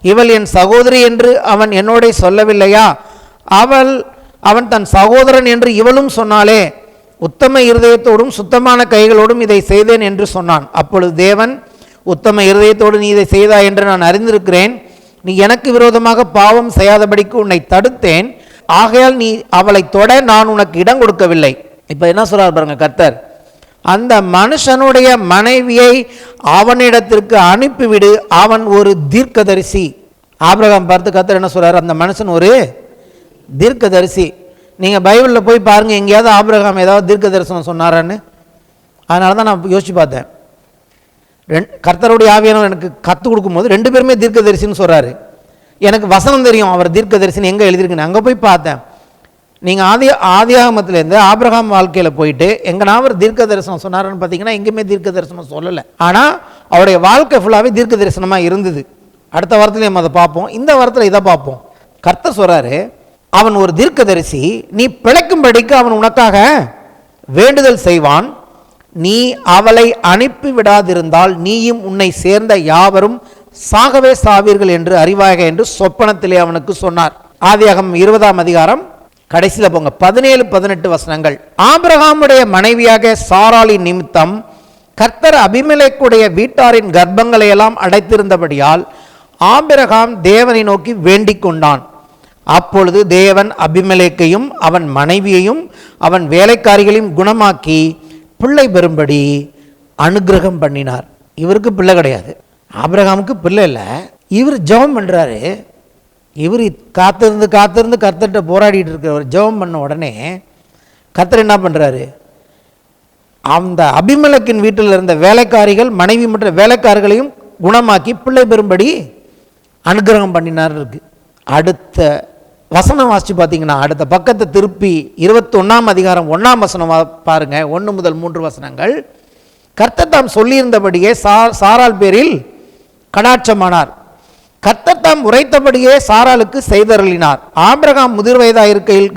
இவள் என் சகோதரி என்று அவன் என்னோட சொல்லவில்லையா, அவன் தன் சகோதரன் என்று இவளும் சொன்னாலே, உத்தம இருதயத்தோடும் சுத்தமான கைகளோடும் இதை செய்தேன் என்று சொன்னான். அப்பொழுது தேவன், உத்தம இருதயத்தோடு நீ இதை செய்தாய் என்று நான் அறிந்திருக்கிறேன், நீ எனக்கு விரோதமாக பாவம் செய்யாதபடிக்கு உன்னை தடுத்தேன், ஆகையால் நீ அவளை தொட நான் உனக்கு இடம் கொடுக்கவில்லை. இப்போ என்ன சொல்றார் பாருங்க கர்த்தர், அந்த மனுஷனுடைய மனைவியை அவனிடத்திற்கு அனுப்பிவிடு, அவன் ஒரு தீர்க்கதரிசி. ஆபிரகாம் பார்த்து கர்த்தர் என்ன சொல்றார், அந்த மனுஷன் ஒரு தீர்க்கதரிசி. நீங்கள் பைபிளில் போய் பாருங்க, எங்கேயாவது ஆபிரகாம் ஏதாவது தீர்க்க தரிசனம் சொன்னாரான்னு. அதனால தான் நான் யோசிச்சு பார்த்தேன். கர்த்தருடைய ஆவியானவர் எனக்கு கற்றுக் கொடுக்கும்போது 2 பேருமே தீர்க்கதரிசின்னு சொல்கிறாரு. எனக்கு வசனம் தெரியும் அவர் தீர்க்கதரிசின்னு எங்கே எழுதியிருக்குன்னு. அங்கே போய் பார்த்தேன். நீங்கள் ஆதியாகமத்திலேருந்து ஆபிரகாம் வாழ்க்கையில் போயிட்டு எங்கன்னா அவர் தீர்க்க தரிசனம் சொன்னார்னு பார்த்தீங்கன்னா எங்கேயுமே தீர்க்க தரிசனம் சொல்லலை. ஆனால் அவருடைய வாழ்க்கை ஃபுல்லாகவே தீர்க்க தரிசனமாக இருந்தது. அடுத்த வாரத்தில் நம்ம அதை பார்ப்போம். இந்த வாரத்தில் இதை பார்ப்போம். கர்த்தர் சொல்கிறாரு, அவன் ஒரு தீர்க்கதரிசி, நீ பிழைக்கும்படிக்கு அவன் உனக்காக வேண்டுதல் செய்வான், நீ அவளை அனுப்பி விடாதிருந்தால் நீயும் உன்னை சேர்ந்த யாவரும் சாகவே சாவீர்கள் என்று அறிவாக என்று சொப்பனத்திலே அவனுக்கு சொன்னார். ஆதியாகமம் 20ஆம் அதிகாரம் கடைசியில் போங்க, 17-18 வசனங்கள். ஆபிரகாமுடைய மனைவியாக சாராளின் நிமித்தம் கர்த்தர் அபிமெலேக்குடைய வீட்டாரின் கர்ப்பங்களை எல்லாம் அடைத்திருந்தபடியால் ஆபிரகாம் தேவனை நோக்கி வேண்டிக் கொண்டான். அப்பொழுது தேவன் அபிமெலேக்கையும் அவன் மனைவியையும் அவன் வேலைக்காரிகளையும் குணமாக்கி பிள்ளை பெறும்படி அனுக்கிரகம் பண்ணினார். இவருக்கு பிள்ளை கிடையாது, ஆபிரகாமுக்கு பிள்ளை இல்லை. இவர் ஜெபம் பண்ணுறாரு. இவர் காத்திருந்து காத்திருந்து கர்த்தர்கிட்ட போராடிட்டு இருக்கிறவர் ஜெபம் பண்ண உடனே கர்த்தர் என்ன பண்ணுறாரு, அந்த அபிமெலேக்கின் வீட்டில் இருந்த வேலைக்காரிகள் மனைவி மற்ற வேலைக்காரர்களையும் குணமாக்கி பிள்ளை பெறும்படி அனுக்கிரகம் பண்ணினார் இருக்கு. அடுத்த வசனம் வாசித்து பார்த்தீங்கன்னா, அடுத்த பக்கத்தை திருப்பி 21ஆம் அதிகாரம் 1ஆம் வசனம் பாருங்க. 1 முதல் 3 வசனங்கள். கர்த்தர் தாம் சொல்லியிருந்தபடியே சாராள் பேரில் கடாட்சமானார். கர்த்தர் தாம் உரைத்தபடியே சாராளுக்கு செய்தருளினார். ஆபிரகாம் முதிர் வயதாக இருக்கையில்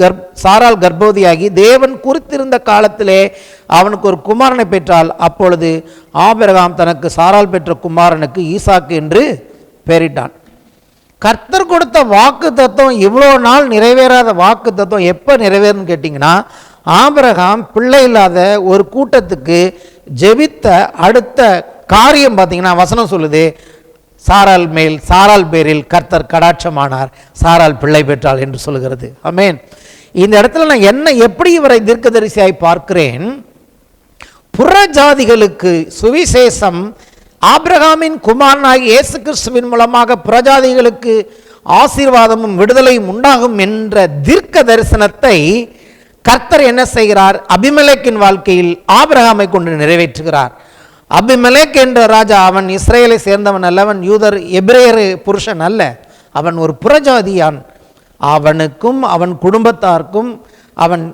சாராள் கர்ப்பவதியாகி தேவன் குறித்திருந்த காலத்திலே அவனுக்கு ஒரு குமாரனை பெற்றாள். அப்பொழுது ஆபிரகாம் தனக்கு சாராள் பெற்ற குமாரனுக்கு ஈசாக்கு என்று பெயரிட்டான். கர்த்தர் கொடுத்த வாக்கு தத்துவம் இவ்வளோ நாள் நிறைவேறாத வாக்கு தத்துவம் எப்போ நிறைவேறுன்னு கேட்டிங்கன்னா, ஆபிரகாம் பிள்ளை இல்லாத ஒரு கூட்டத்துக்கு ஜெபித்த அடுத்த காரியம் பார்த்தீங்கன்னா வசனம் சொல்லுது, சாராள் பேரில் கர்த்தர் கடாட்சமானார், சாராள் பிள்ளை பெற்றாள் என்று சொல்லுகிறது. ஆமென். இந்த இடத்துல நான் எப்படி இவரை தீர்க்கதரிசியாய் பார்க்கிறேன், புற ஜாதிகளுக்கு சுவிசேஷம் ஆபிரகாமின் குமாரனாகி இயேசு கிறிஸ்துவின் மூலமாக புறஜாதிகளுக்கு ஆசீர்வாதமும் விடுதலையும் உண்டாகும் என்ற தீர்க்க தரிசனத்தை கர்த்தர் என்ன செய்கிறார், அபிமெலேக்கின் வாழ்க்கையில் ஆபிரகாமை கொண்டு நிறைவேற்றுகிறார். அபிமெலேக் என்ற ராஜா அவன் இஸ்ரேலை சேர்ந்தவன் அல்ல, அவன் யூதர் எபிரேயர் புருஷன் அல்ல, அவன் ஒரு புறஜாதியான். அவனுக்கும் அவன் குடும்பத்தாருக்கும் அவன்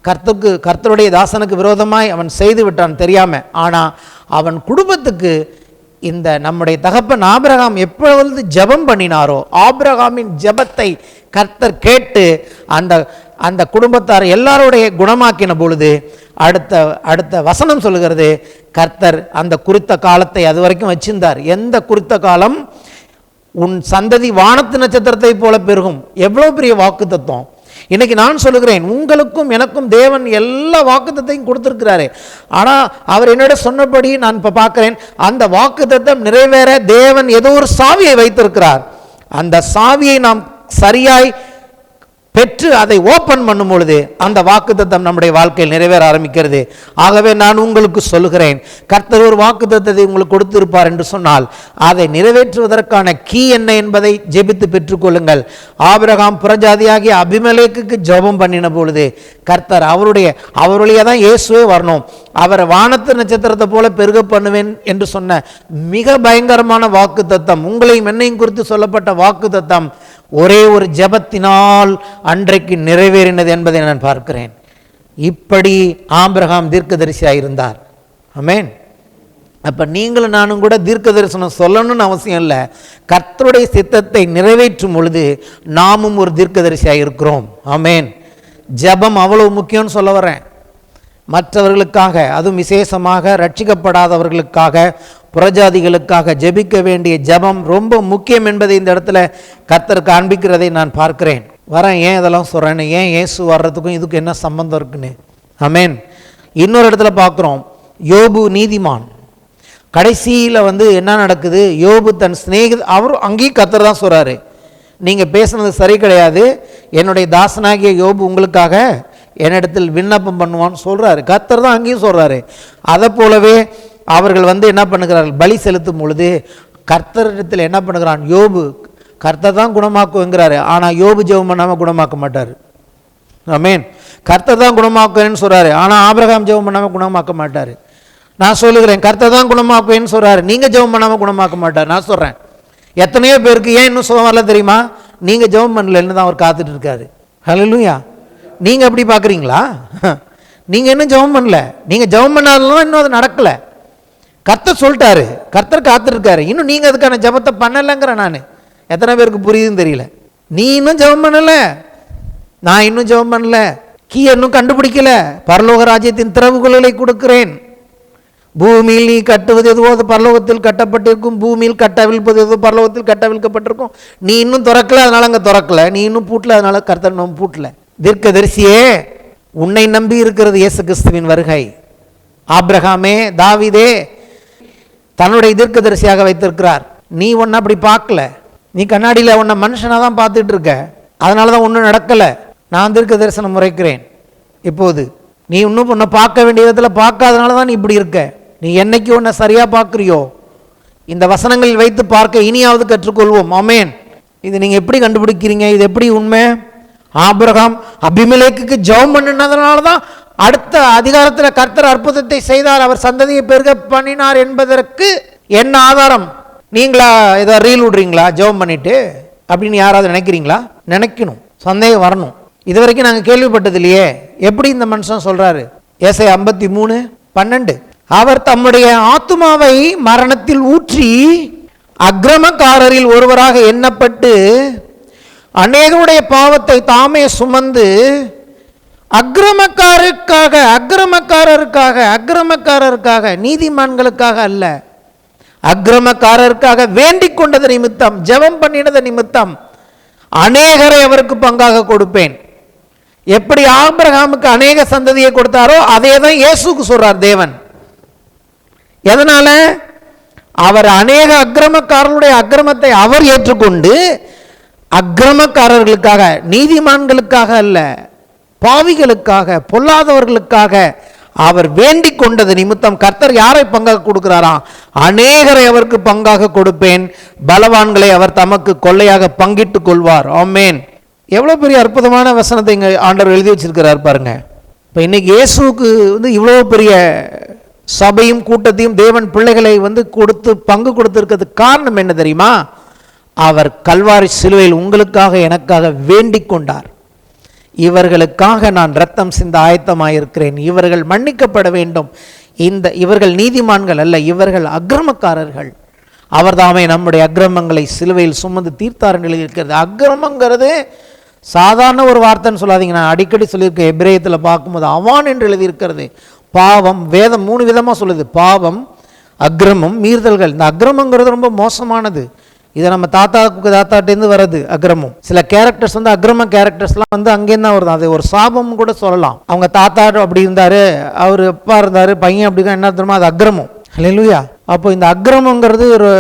கர்த்தருடைய தாசனுக்கு விரோதமாய் அவன் செய்து விட்டான் தெரியாம. ஆனால் அவன் குடும்பத்துக்கு இந்த நம்முடைய தகப்பன் ஆபிரகாம் எப்பொழுது ஜெபம் பண்ணினாரோ ஆபிரகாமின் ஜெபத்தை கர்த்தர் கேட்டு அந்த குடும்பத்தார் எல்லாருடைய குணமாக்கின பொழுது அடுத்த வசனம் சொல்லுகிறது, கர்த்தர் அந்த குறித்த காலத்தை அது வரைக்கும் வச்சிருந்தார். எந்த குறித்த காலம், உன் சந்ததி வானத்து நட்சத்திரத்தை போல பெருகும். எவ்வளோ பெரிய வாக்கு தத்துவம். இன்னைக்கு நான் சொல்லுகிறேன், உங்களுக்கும் எனக்கும் தேவன் எல்லா வாக்குத்தத்தையும் கொடுத்திருக்கிறாரு. ஆனால் அவர் என்னோட சொன்னபடி நான் இப்போ பார்க்கிறேன், அந்த வாக்குத்தத்தம் நிறைவேற தேவன் ஏதோ ஒரு சாவியை வைத்திருக்கிறார். அந்த சாவியை நாம் சரியாய் பெற்று அதை ஓப்பன் பண்ணும் பொழுது அந்த வாக்குத்தத்தம் நம்முடைய வாழ்க்கையில் நிறைவேற ஆரம்பிக்கிறது. ஆகவே நான் உங்களுக்கு சொல்லுகிறேன், கர்த்தர் ஒரு வாக்குத்தத்தத்தை உங்களுக்கு கொடுத்திருப்பார் என்று சொன்னால் அதை நிறைவேற்றுவதற்கான கீ என்ன என்பதை ஜெபித்து பெற்றுக்கொள்ளுங்கள். ஆபிரகாம் புறஜாதியாகிய அபிமெலேக்குக்கு ஜெபம் பண்ணின பொழுது கர்த்தர் அவருடைய தான் இயேசுவே வரணும், அவரை வானத்து நட்சத்திரத்தை போல பெருக பண்ணுவேன் என்று சொன்ன மிக பயங்கரமான வாக்குத்தத்தம், உங்களையும் என்னையும் குறித்து சொல்லப்பட்ட வாக்குத்தத்தம் ஒரே ஒரு ஜெபத்தினால் அன்றைக்கு நிறைவேறினது என்பதை நான் பார்க்கிறேன். இப்படி ஆபிரகாம் தீர்க்கதரிசியாக இருந்தார். ஆமென். அப்போ நீங்களும் நானும் கூட தீர்க்க தரிசனம் சொல்லணும்னு அவசியம் இல்லை. கர்த்தருடைய சித்தத்தை நிறைவேற்றும் பொழுது நாமும் ஒரு தீர்க்கதரிசியாக இருக்கிறோம். ஆமென். ஜெபம் அவ்வளவு முக்கியம்னு சொல்ல வரேன். மற்றவர்களுக்காக, அதுவும் விசேஷமாக ரட்சிக்கப்படாதவர்களுக்காக, புறஜாதிகளுக்காக ஜெபிக்க வேண்டிய ஜெபம் ரொம்ப முக்கியம் என்பதை இந்த இடத்துல கர்த்தர் காண்பிக்கிறதை நான் பார்க்கிறேன். ஏன் இதெல்லாம் சொல்கிறேன்னு, ஏன் இயேசு வர்றதுக்கும் இதுக்கும் என்ன சம்பந்தம் இருக்குன்னு. ஆமென். இன்னொரு இடத்துல பார்க்குறோம், யோபு நீதிமான். கடைசியில் என்ன நடக்குது, யோபு தன் அவரும் அங்கேயும் கர்த்தர் தான் சொல்கிறாரு, நீங்கள் பேசுனது சரி கிடையாது, என்னுடைய தாசனாகிய யோபு உங்களுக்காக என்னிடத்தில் விண்ணப்பம் பண்ணுவான்னு சொல்கிறாரு. கர்த்தர் தான் அங்கேயும் சொல்கிறாரு. அதை போலவே அவர்கள் என்ன பண்ணுகிறார்கள், பலி செலுத்தும் பொழுது கர்த்தரிடத்தில் என்ன பண்ணுகிறான், யோபு கர்த்தர் தான் குணமாக்குங்கிறாரு. ஆனால் யோபு ஜெபம் பண்ணாமல் குணமாக்க மாட்டார். ஆமென். கர்த்தர் தான் குணமாக்குவேன்னு சொல்கிறாரு, ஆனால் ஆபிரகாம் ஜெபம் பண்ணாமல் குணமாக்க மாட்டார். நான் சொல்லுகிறேன், கர்த்தர் தான் குணமாக்குவேன்னு சொல்கிறாரு, நீங்கள் ஜெபம் பண்ணாமல் குணமாக்க மாட்டார். நான் சொல்கிறேன், எத்தனையோ பேருக்கு ஏன் இன்னும் சுகம் வரல தெரியுமா, நீங்கள் ஜெபம் பண்ணலன்னு தான் அவர் காத்துட்டு இருக்காரு. ஹல்லேலூயா. நீங்கள் அப்படி பார்க்குறீங்களா? நீங்கள் இன்னும் ஜெபம் பண்ணல, நீங்கள் ஜெபம் பண்ணாலும் இன்னும் அது நடக்கலை. கர்த்தர் சொல்லிட்டாரு, கர்த்தர் காத்துருக்காரு, இன்னும் நீங்கள் அதுக்கான ஜெபத்தை பண்ணலைங்கிற. நான் எத்தனை பேருக்கு புரியுதுன்னு தெரியல. நீ இன்னும் ஜெபம் பண்ணல, நான் இன்னும் ஜெபம் பண்ணல, கீ இன்னும் கண்டுபிடிக்கல. பரலோக ராஜ்யத்தின் திறவுகோலை கொடுக்கிறேன். பூமியில் நீ கட்டுவது எதுவோ அது பரலோகத்தில் கட்டப்பட்டிருக்கும், பூமியில் கட்டவிழ்ப்பது எதுவோ பரலோகத்தில் கட்டவிழ்க்கப்பட்டிருக்கும். நீ இன்னும் திறக்கல, அதனால அங்கே திறக்கல. நீ இன்னும் பூட்டல, அதனால கர்த்தர் நம்ம பூட்டல. தீர்க்கதரிசியே, உன்னை நம்பி இருக்கிறது இயேசு கிறிஸ்துவின் வருகை. ஆபிரகாமே, தாவீதே தன்னுடைய தீர்க்கதரிசியாக வைத்திருக்கிறார். நீ ஒன்றை அப்படி பார்க்கல, நீ கண்ணாடியில் உன்னை மனுஷனாக தான் பார்த்துட்டு இருக்க. அதனால தான் ஒன்றும் நடக்கலை. நான் தீர்க்க தரிசனம் முறைக்கிறேன். இப்போது நீ இன்னும் உன்னை பார்க்க வேண்டிய விதத்தில் பார்க்காதனால தான் நீ இப்படி இருக்க. நீ என்னைக்கு உன்னை சரியாக பார்க்குறியோ இந்த வசனங்களில் வைத்து பார்க்க இனியாவது கற்றுக்கொள்வோம். ஆமென். இது நீங்கள் எப்படி கண்டுபிடிக்கிறீங்க? இது எப்படி உண்மை? ஆபிரகாம் அபிமெலேக்குக்கு ஜெபம் பண்ணினதுனால தான் அடுத்த அதிகாரத்தில் கர்த்தர் அற்புதத்தை செய்தார், அவர் சந்ததியை பெருக பண்ணினார் என்பதற்கு என்ன ஆதாரம்? நீங்களா ஏதோ ரீல் விடுறீங்களா ஜெபம் பண்ணிட்டு அப்படின்னு யாராவது நினைக்கிறீங்களா? நினைக்கணும், சந்தேகம் வரணும். இது வரைக்கும் நாங்கள் கேள்விப்பட்டது இல்லையே. எப்படி இந்த மனுஷன் சொல்றாரு? ஏசாயா 53:12 அவர் தம்முடைய ஆத்துமாவை மரணத்தில் ஊற்றி அக்கிரமக்காரரில் ஒருவராக எண்ணப்பட்டு அநேகருடைய பாவத்தை தாமே சுமந்து அக்கிரமக்காரருக்காக நீதிமான்களுக்காக அல்ல, அக்கிரமக்காரருக்காக வேண்டிக் கொண்டது நிமித்தம், ஜெபம் பண்ணினது நிமித்தம் அநேகரை அவருக்கு பங்காக கொடுப்பேன். எப்படி ஆபிரகாமுக்கு அநேக சந்ததியை கொடுத்தாரோ அதே தான் இயேசுக்கு சொல்றார் தேவன். எதனால? அவர் அநேக அக்கிரமக்காரர்களுடைய அக்கிரமத்தை அவர் ஏற்றுக்கொண்டு அக்கிரமக்காரர்களுக்காக, நீதிமான்களுக்காக அல்ல, பாவிகளுக்காக, பொல்லாதவர்களுக்காக அவர் வேண்டிக் கொண்டது நிமித்தம் கர்த்தர் யாரை பங்காக கொடுக்கிறாராம்? அநேகரை அவருக்கு பங்காக கொடுப்பேன், பலவான்களை அவர் தமக்கு கொள்ளையாக பங்கிட்டுக் கொள்வார். ஆமென். எவ்வளவு பெரிய அற்புதமான வசனத்தை இங்க ஆண்டவர் எழுதி வச்சிருக்கிறார் பாருங்க. இப்ப இன்னைக்கு இயேசுக்கு இவ்வளவு பெரிய சபையும் கூட்டத்தையும் தேவன் பிள்ளைகளை கொடுத்து பங்கு கொடுத்திருக்கிறதுக்கு காரணம் என்ன தெரியுமா? அவர் கல்வாரி சிலுவையில் உங்களுக்காக எனக்காக வேண்டிக் கொண்டார். இவர்களுக்காக நான் ரத்தம் சிந்த ஆயத்தமாயிருக்கிறேன், இவர்கள் மன்னிக்கப்பட வேண்டும், இவர்கள் நீதிமான்கள் அல்ல, இவர்கள் அக்கிரமக்காரர்கள், அவர் தாமே நம்முடைய அக்கிரமங்களை சிலுவையில் சுமந்து தீர்த்தார் என்று இருக்கிறது. அக்கிரமங்கிறது சாதாரண ஒரு வார்த்தைன்னு சொல்லாதீங்க. நான் அடிக்கடி சொல்லியிருக்கேன், எபிரேயத்தில் பார்க்கும்போது அவான் என்று எழுதியிருக்கிறது. பாவம், வேதம் 3 விதமாக சொல்லுது, பாவம், அக்கிரமம், மீறுதல்கள். இந்த அக்கிரமங்கிறது ரொம்ப மோசமானது. இதை நம்ம தாத்தாட்டேருந்து வர்றது அக்கிரமம். சில கேரக்டர்ஸ் அக்கிரம கேரக்டர்ஸ்லாம் அங்கேருந்து தான் வருது. அது ஒரு சாபம் கூட சொல்லலாம். அவங்க தாத்தா அப்படி இருந்தாரு, அவர் எப்பா இருந்தாரு, பையன் அப்படி என்ன தெரியுமா, அது அக்கிரமம். அல்லேலூயா. அப்போ இந்த அக்கிரமங்கிறது ஒரு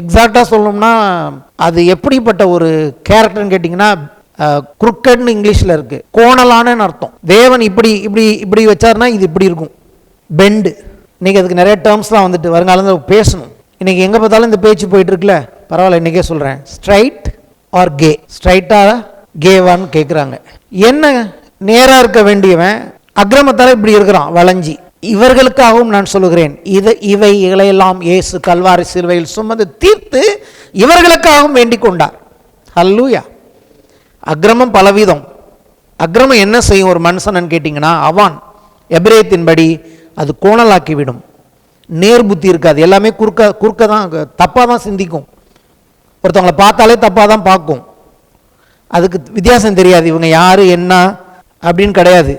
எக்ஸாக்டாக சொல்லணும்னா அது எப்படிப்பட்ட ஒரு கேரக்டர்னு கேட்டிங்கன்னா, குறுக்கட்னு இங்கிலீஷில் இருக்கு, கோணலான அர்த்தம். தேவன் இப்படி இப்படி இப்படி வச்சாருன்னா இது இப்படி இருக்கும், பெண்டு. இன்னைக்கு அதுக்கு நிறைய டேர்ம்ஸ்லாம் வருங்காலத்தில் பேசணும். இன்னைக்கு எங்கே பார்த்தாலும் இந்த பேச்சு போயிட்டு இருக்குல்ல, பரவாயில்ல இன்னைக்கே சொல்கிறேன். ஸ்ட்ரைட் ஆர் கே, ஸ்ட்ரைட்டாக கேவான்னு கேட்குறாங்க. என்ன நேராக இருக்க வேண்டியவன் அக்கிரமத்தால் இப்படி இருக்கிறான் வளைஞ்சி. இவர்களுக்காகவும் நான் சொல்லுகிறேன், இவைகளையெல்லாம் இயேசு கல்வாரி சிலுவையில் சுமந்து தீர்த்து இவர்களுக்காகவும் வேண்டிக் கொண்டார். ஹல்லேலூயா. அக்கிரமம் பலவிதம். அக்கிரமம் என்ன செய்யும் ஒரு மனுஷன் கேட்டிங்கன்னா, அவான் எபிரேயத்தின்படி அது கோணலாக்கிவிடும், நேர் புத்தி இருக்காது, எல்லாமே குறுக்க தான், தப்பாக தான் சிந்திக்கும். ஒருத்தவங்களை பார்த்தாலே தப்பாக தான் பார்க்கும், அதுக்கு வித்தியாசம் தெரியாது, இவங்க யார் என்ன அப்படின்னு கிடையாது.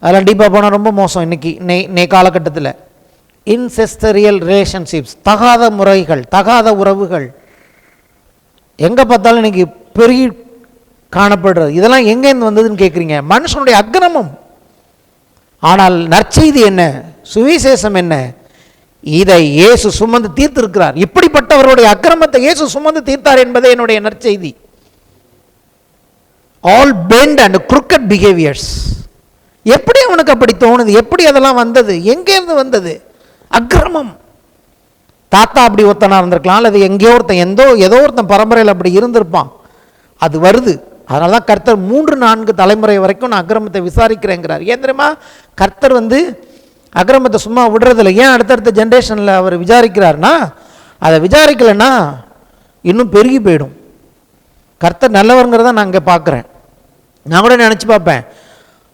அதெல்லாம் டீப்பாக போனால் ரொம்ப மோசம். இன்னைக்கு காலகட்டத்தில் இன்செஸ்டரியல் ரிலேஷன்ஷிப்ஸ், தகாத முறைகள், தகாத உறவுகள் எங்கே பார்த்தாலும் இன்னைக்கு பெருகி காணப்படுறது. இதெல்லாம் எங்கேருந்து வந்ததுன்னு கேட்குறீங்க? மனுஷனுடைய அக்கிரமம். ஆனால் நற்செய்தி என்ன, சுவிசேஷம் என்ன? இதை இயேசு சுமந்து தீர்த்திருக்கிறார். இப்படிப்பட்டவருடைய அக்கிரமத்தை இயேசு சுமந்து தீர்த்தார் என்பதே என்னுடைய நற்செய்தி. All bent and crooked behaviours. எப்படி அவனுக்கு அப்படி தோணுது? எப்படி அதெல்லாம் வந்தது? எங்கேருந்து வந்தது? அக்கிரமம். தாத்தா அப்படி ஒருத்தனா இருந்திருக்கலாம், அல்லது எங்கேயோ ஒருத்தன் ஏதோ ஒருத்தன் பரம்பரையில் அப்படி இருந்திருப்பான், அது வருது. அதனால தான் கர்த்தர் 3-4 தலைமுறை வரைக்கும் நான் அக்கிரமத்தை விசாரிக்கிறேங்கிறார். ஏன் தெரியுமா? கர்த்தர் அக்கிரமத்தை சும்மா விடுறதில்ல. ஏன் அடுத்தடுத்த ஜென்ரேஷனில் அவர் விசாரிக்கிறார்னா, அதை விசாரிக்கலைன்னா இன்னும் பெருகி போயிடும். கர்த்தர் நல்லவருங்கிறத நான் இங்கே பார்க்குறேன். நான் கூட நினச்சி பார்ப்பேன்,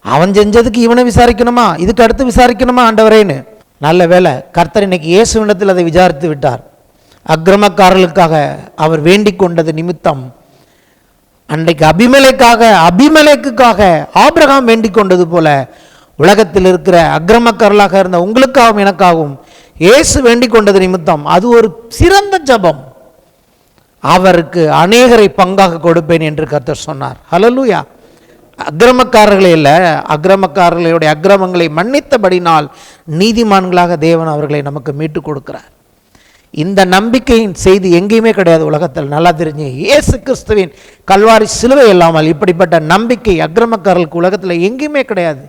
அவன் செஞ்சதுக்கு இவனை விசாரிக்கணுமா, இதுக்கு அடுத்து விசாரிக்கணுமா ஆண்டவரேன்னு. நல்ல வேலை, கர்த்தர் இன்னைக்கு இயேசுவிடத்தில் அதை விசாரித்து விட்டார். அக்கிரமக்காரர்களுக்காக அவர் வேண்டிக் கொண்டது நிமித்தம் அன்றைக்கு அபிமெலேக்குக்காக ஆபிரகாம் வேண்டிக் கொண்டது போல உலகத்தில் இருக்கிற அக்கிரமக்காரர்களாக இருந்த உங்களுக்காகவும் எனக்காகவும் இயேசு வேண்டிக் கொண்டது நிமித்தம் அது ஒரு சிறந்த ஜெபம். அவருக்கு அநேகரை பங்காக கொடுப்பேன் என்று கர்த்தர் சொன்னார். ஹல்லேலூயா. அக்கிரமக்காரர்களே இல்லை, அக்கிரமக்காரர்களுடைய அக்கிரமங்களை மன்னித்தபடினால் நீதிமான்களாக தேவன் அவர்களை நமக்கு மீட்டு கொடுக்கிறார். இந்த நம்பிக்கையின் செய்தி எங்கேயுமே கிடையாது உலகத்தில். நல்லா தெரிஞ்சு, இயேசு கிறிஸ்துவின் கல்வாரி சிலுவை இல்லாமல் இப்படிப்பட்ட நம்பிக்கை அக்கிரமக்காரர்களுக்கு உலகத்தில் எங்கேயுமே கிடையாது.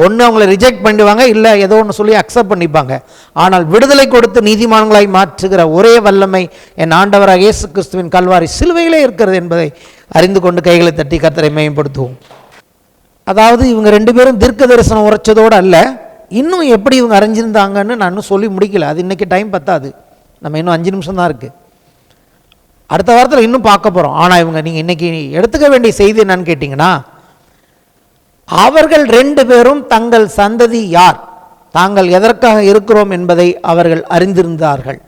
ஒன்று அவங்களை ரிஜெக்ட் பண்ணிடுவாங்க, இல்லை ஏதோ ஒன்று சொல்லி அக்செப்ட் பண்ணிப்பாங்க. ஆனால் விடுதலை கொடுத்து நீதிமான்களாய் மாற்றுகிற ஒரே வல்லமை என் ஆண்டவராக இயேசு கிறிஸ்துவின் கல்வாரி சிலுவையிலே இருக்கிறது என்பதை அறிந்து கொண்டு கைகளை தட்டி கர்த்தரை மேம்படுத்துவோம். அதாவது இவங்க 2 பேரும் தீர்க்க தரிசனம் உரைச்சதோடு அல்ல, இன்னும் எப்படி இவங்க அறிஞ்சிருந்தாங்கன்னு நான் இன்னும் சொல்லி முடிக்கல. அது இன்றைக்கி டைம் பத்தாது, நம்ம இன்னும் 5 நிமிஷம் தான் இருக்குது. அடுத்த வாரத்தில் இன்னும் பார்க்க போகிறோம். ஆனால் இவங்க நீங்கள் இன்றைக்கி எடுத்துக்க வேண்டிய செய்தி என்னன்னு கேட்டிங்கன்னா, அவர்கள் 2 பேரும் தங்கள் சந்ததி யார், தாங்கள் எதற்காக இருக்கிறோம் என்பதை அவர்கள் அறிந்திருந்தார்கள்.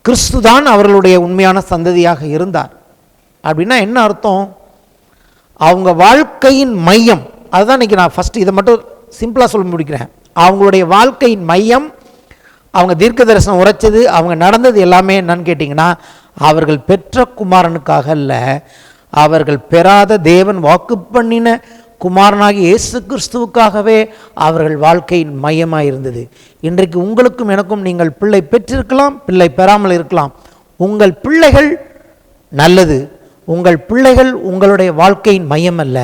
கிறிஸ்து தான் அவர்களுடைய உண்மையான சந்ததியாக இருந்தார். அப்படின்னா என்ன அர்த்தம்? அவங்க வாழ்க்கையின் மையம், அதுதான் இன்றைக்கி நான் ஃபஸ்ட்டு இதை மட்டும் சிம்பிளாக சொல்ல முடிக்கிறேன். அவங்களுடைய வாழ்க்கையின் மையம், அவங்க தீர்க்க தரிசனம் உரைச்சது, அவங்க நடந்தது எல்லாமே என்னன்னு கேட்டிங்கன்னா, அவர்கள் பெற்ற குமாரனுக்காக அல்ல, அவர்கள் பெறாத தேவன் வாக்கு பண்ணின குமாரனாகி இயேசு கிறிஸ்துவுக்காகவே அவர்கள் வாழ்க்கையின் மையமாக இருந்தது. இன்றைக்கு உங்களுக்கும் எனக்கும் நீங்கள் பிள்ளை பெற்றிருக்கலாம், பிள்ளை பெறாமல் இருக்கலாம். உங்கள் பிள்ளைகள் நல்லது, உங்கள் பிள்ளைகள் உங்களுடைய வாழ்க்கையின் மையம் அல்ல.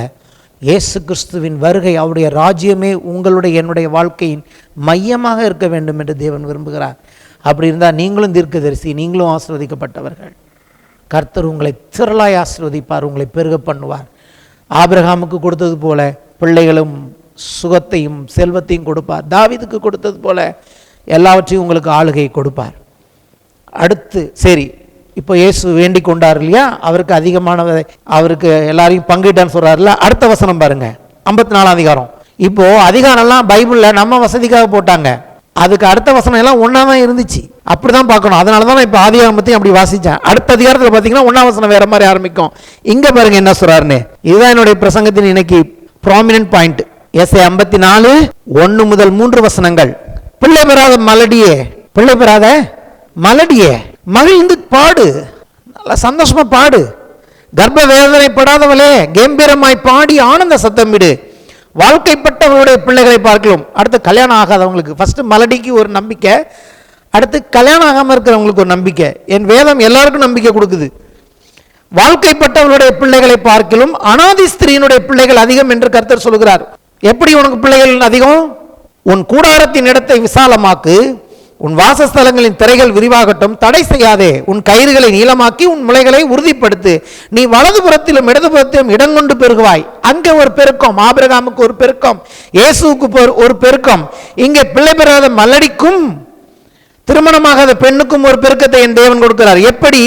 இயேசு கிறிஸ்துவின் வருகை, அவருடைய ராஜ்யமே உங்களுடைய என்னுடைய வாழ்க்கையின் மையமாக இருக்க வேண்டும் என்று தேவன் விரும்புகிறார். அப்படி இருந்தால் நீங்களும் தீர்க்கதரிசி, நீங்களும் ஆசீர்வதிக்கப்பட்டவர்கள். கர்த்தர் உங்களை திரளாய் ஆசீர்வதிப்பார், உங்களை பெருக பண்ணுவார். ஆபிரகாமுக்கு கொடுத்தது போல பிள்ளைகளும் சுகத்தையும் செல்வத்தையும் கொடுப்பார். தாவீதுக்கு கொடுத்தது போல எல்லாவற்றையும் உங்களுக்கு ஆளுகை கொடுப்பார். அடுத்து சரி, இப்போ இயேசு வேண்டிக் கொண்டார் இல்லையா, அவருக்கு அதிகமானதை அவருக்கு எல்லாரையும் பங்கிட்டான்னு சொல்கிறார்ல. அடுத்த வசனம் பாருங்க, 54ஆம் அதிகாரம். இப்போது அதிகாரம்லாம் பைபிளில் நம்ம வசதிக்காக போட்டாங்க, அதுக்கு அடுத்த வசனம் எல்லாம் ஒன்றா தான் இருந்துச்சு. அப்படி தான் பார்க்கணும். அதனால தான் நான் இப்போ ஆதிகாரத்தையும் அப்படி வாசித்தேன். அடுத்த அதிகாரத்தில் பார்த்தீங்கன்னா 1ஆம் வசனம் வேறு மாதிரி ஆரம்பிக்கும். இங்கே பாருங்கள் என்ன சொல்கிறாருன்னு. இதுதான் என்னுடைய பிரசங்கத்தின் இன்னைக்கு ப்ராமினன்ட் பாயிண்ட். எஸ்ஐ 54 1 முதல் 3 வசனங்கள். பிள்ளை பெறாத மலடியே, பிள்ளை பெறாத மலடியே மகிழ்ந்து பாடு, நல்லா சந்தோஷமா பாடு. கர்ப்ப வேதனைப்படாதவளே கம்பீரமாய் பாடி ஆனந்த சத்தமிடு. வாழ்க்கைப்பட்டவர்களுடைய பிள்ளைகளை பார்க்கலாம். அடுத்து கல்யாணம் ஆகாதவங்களுக்கு, ஃபஸ்ட்டு மலடிக்கு ஒரு நம்பிக்கை, அடுத்து கல்யாணம் ஆகாமல் இருக்கிறவங்களுக்கு ஒரு நம்பிக்கை. என் வேதம் எல்லாருக்கும் நம்பிக்கை கொடுக்குது. வாழ்க்கைப்பட்டவர்களுடைய பிள்ளைகளை பார்க்கலும் அனாதி ஸ்திரீனுடைய பிள்ளைகள் அதிகம் என்று கர்த்தர் சொல்கிறார். எப்படி உனக்கு பிள்ளைகள் அதிகம்? உன் கூடாரத்தின் இடத்தை விசாலமாக்கு, உன் வாசஸ்தலங்களின் திரைகள் விரிவாகட்டும், தடை செய்யாதே, உன் கயிறுகளை நீளமாக்கி உன் முளைகளை உறுதிப்படுத்து. நீ வலதுபுறத்திலும் இடதுபுறத்திலும் இடங்கொண்டு பெருகுவாய். அங்கே ஒரு பெருக்கம், ஆபிரகாமுக்கு ஒரு பெருக்கம், இயேசுவுக்கு ஒரு பெருக்கம். இங்கே பிள்ளை பெறாத மல்லடிக்கும் திருமணமாகாத பெண்ணுக்கும் ஒரு பெருக்கத்தை என் தேவன் கொடுக்கிறார். எப்படி?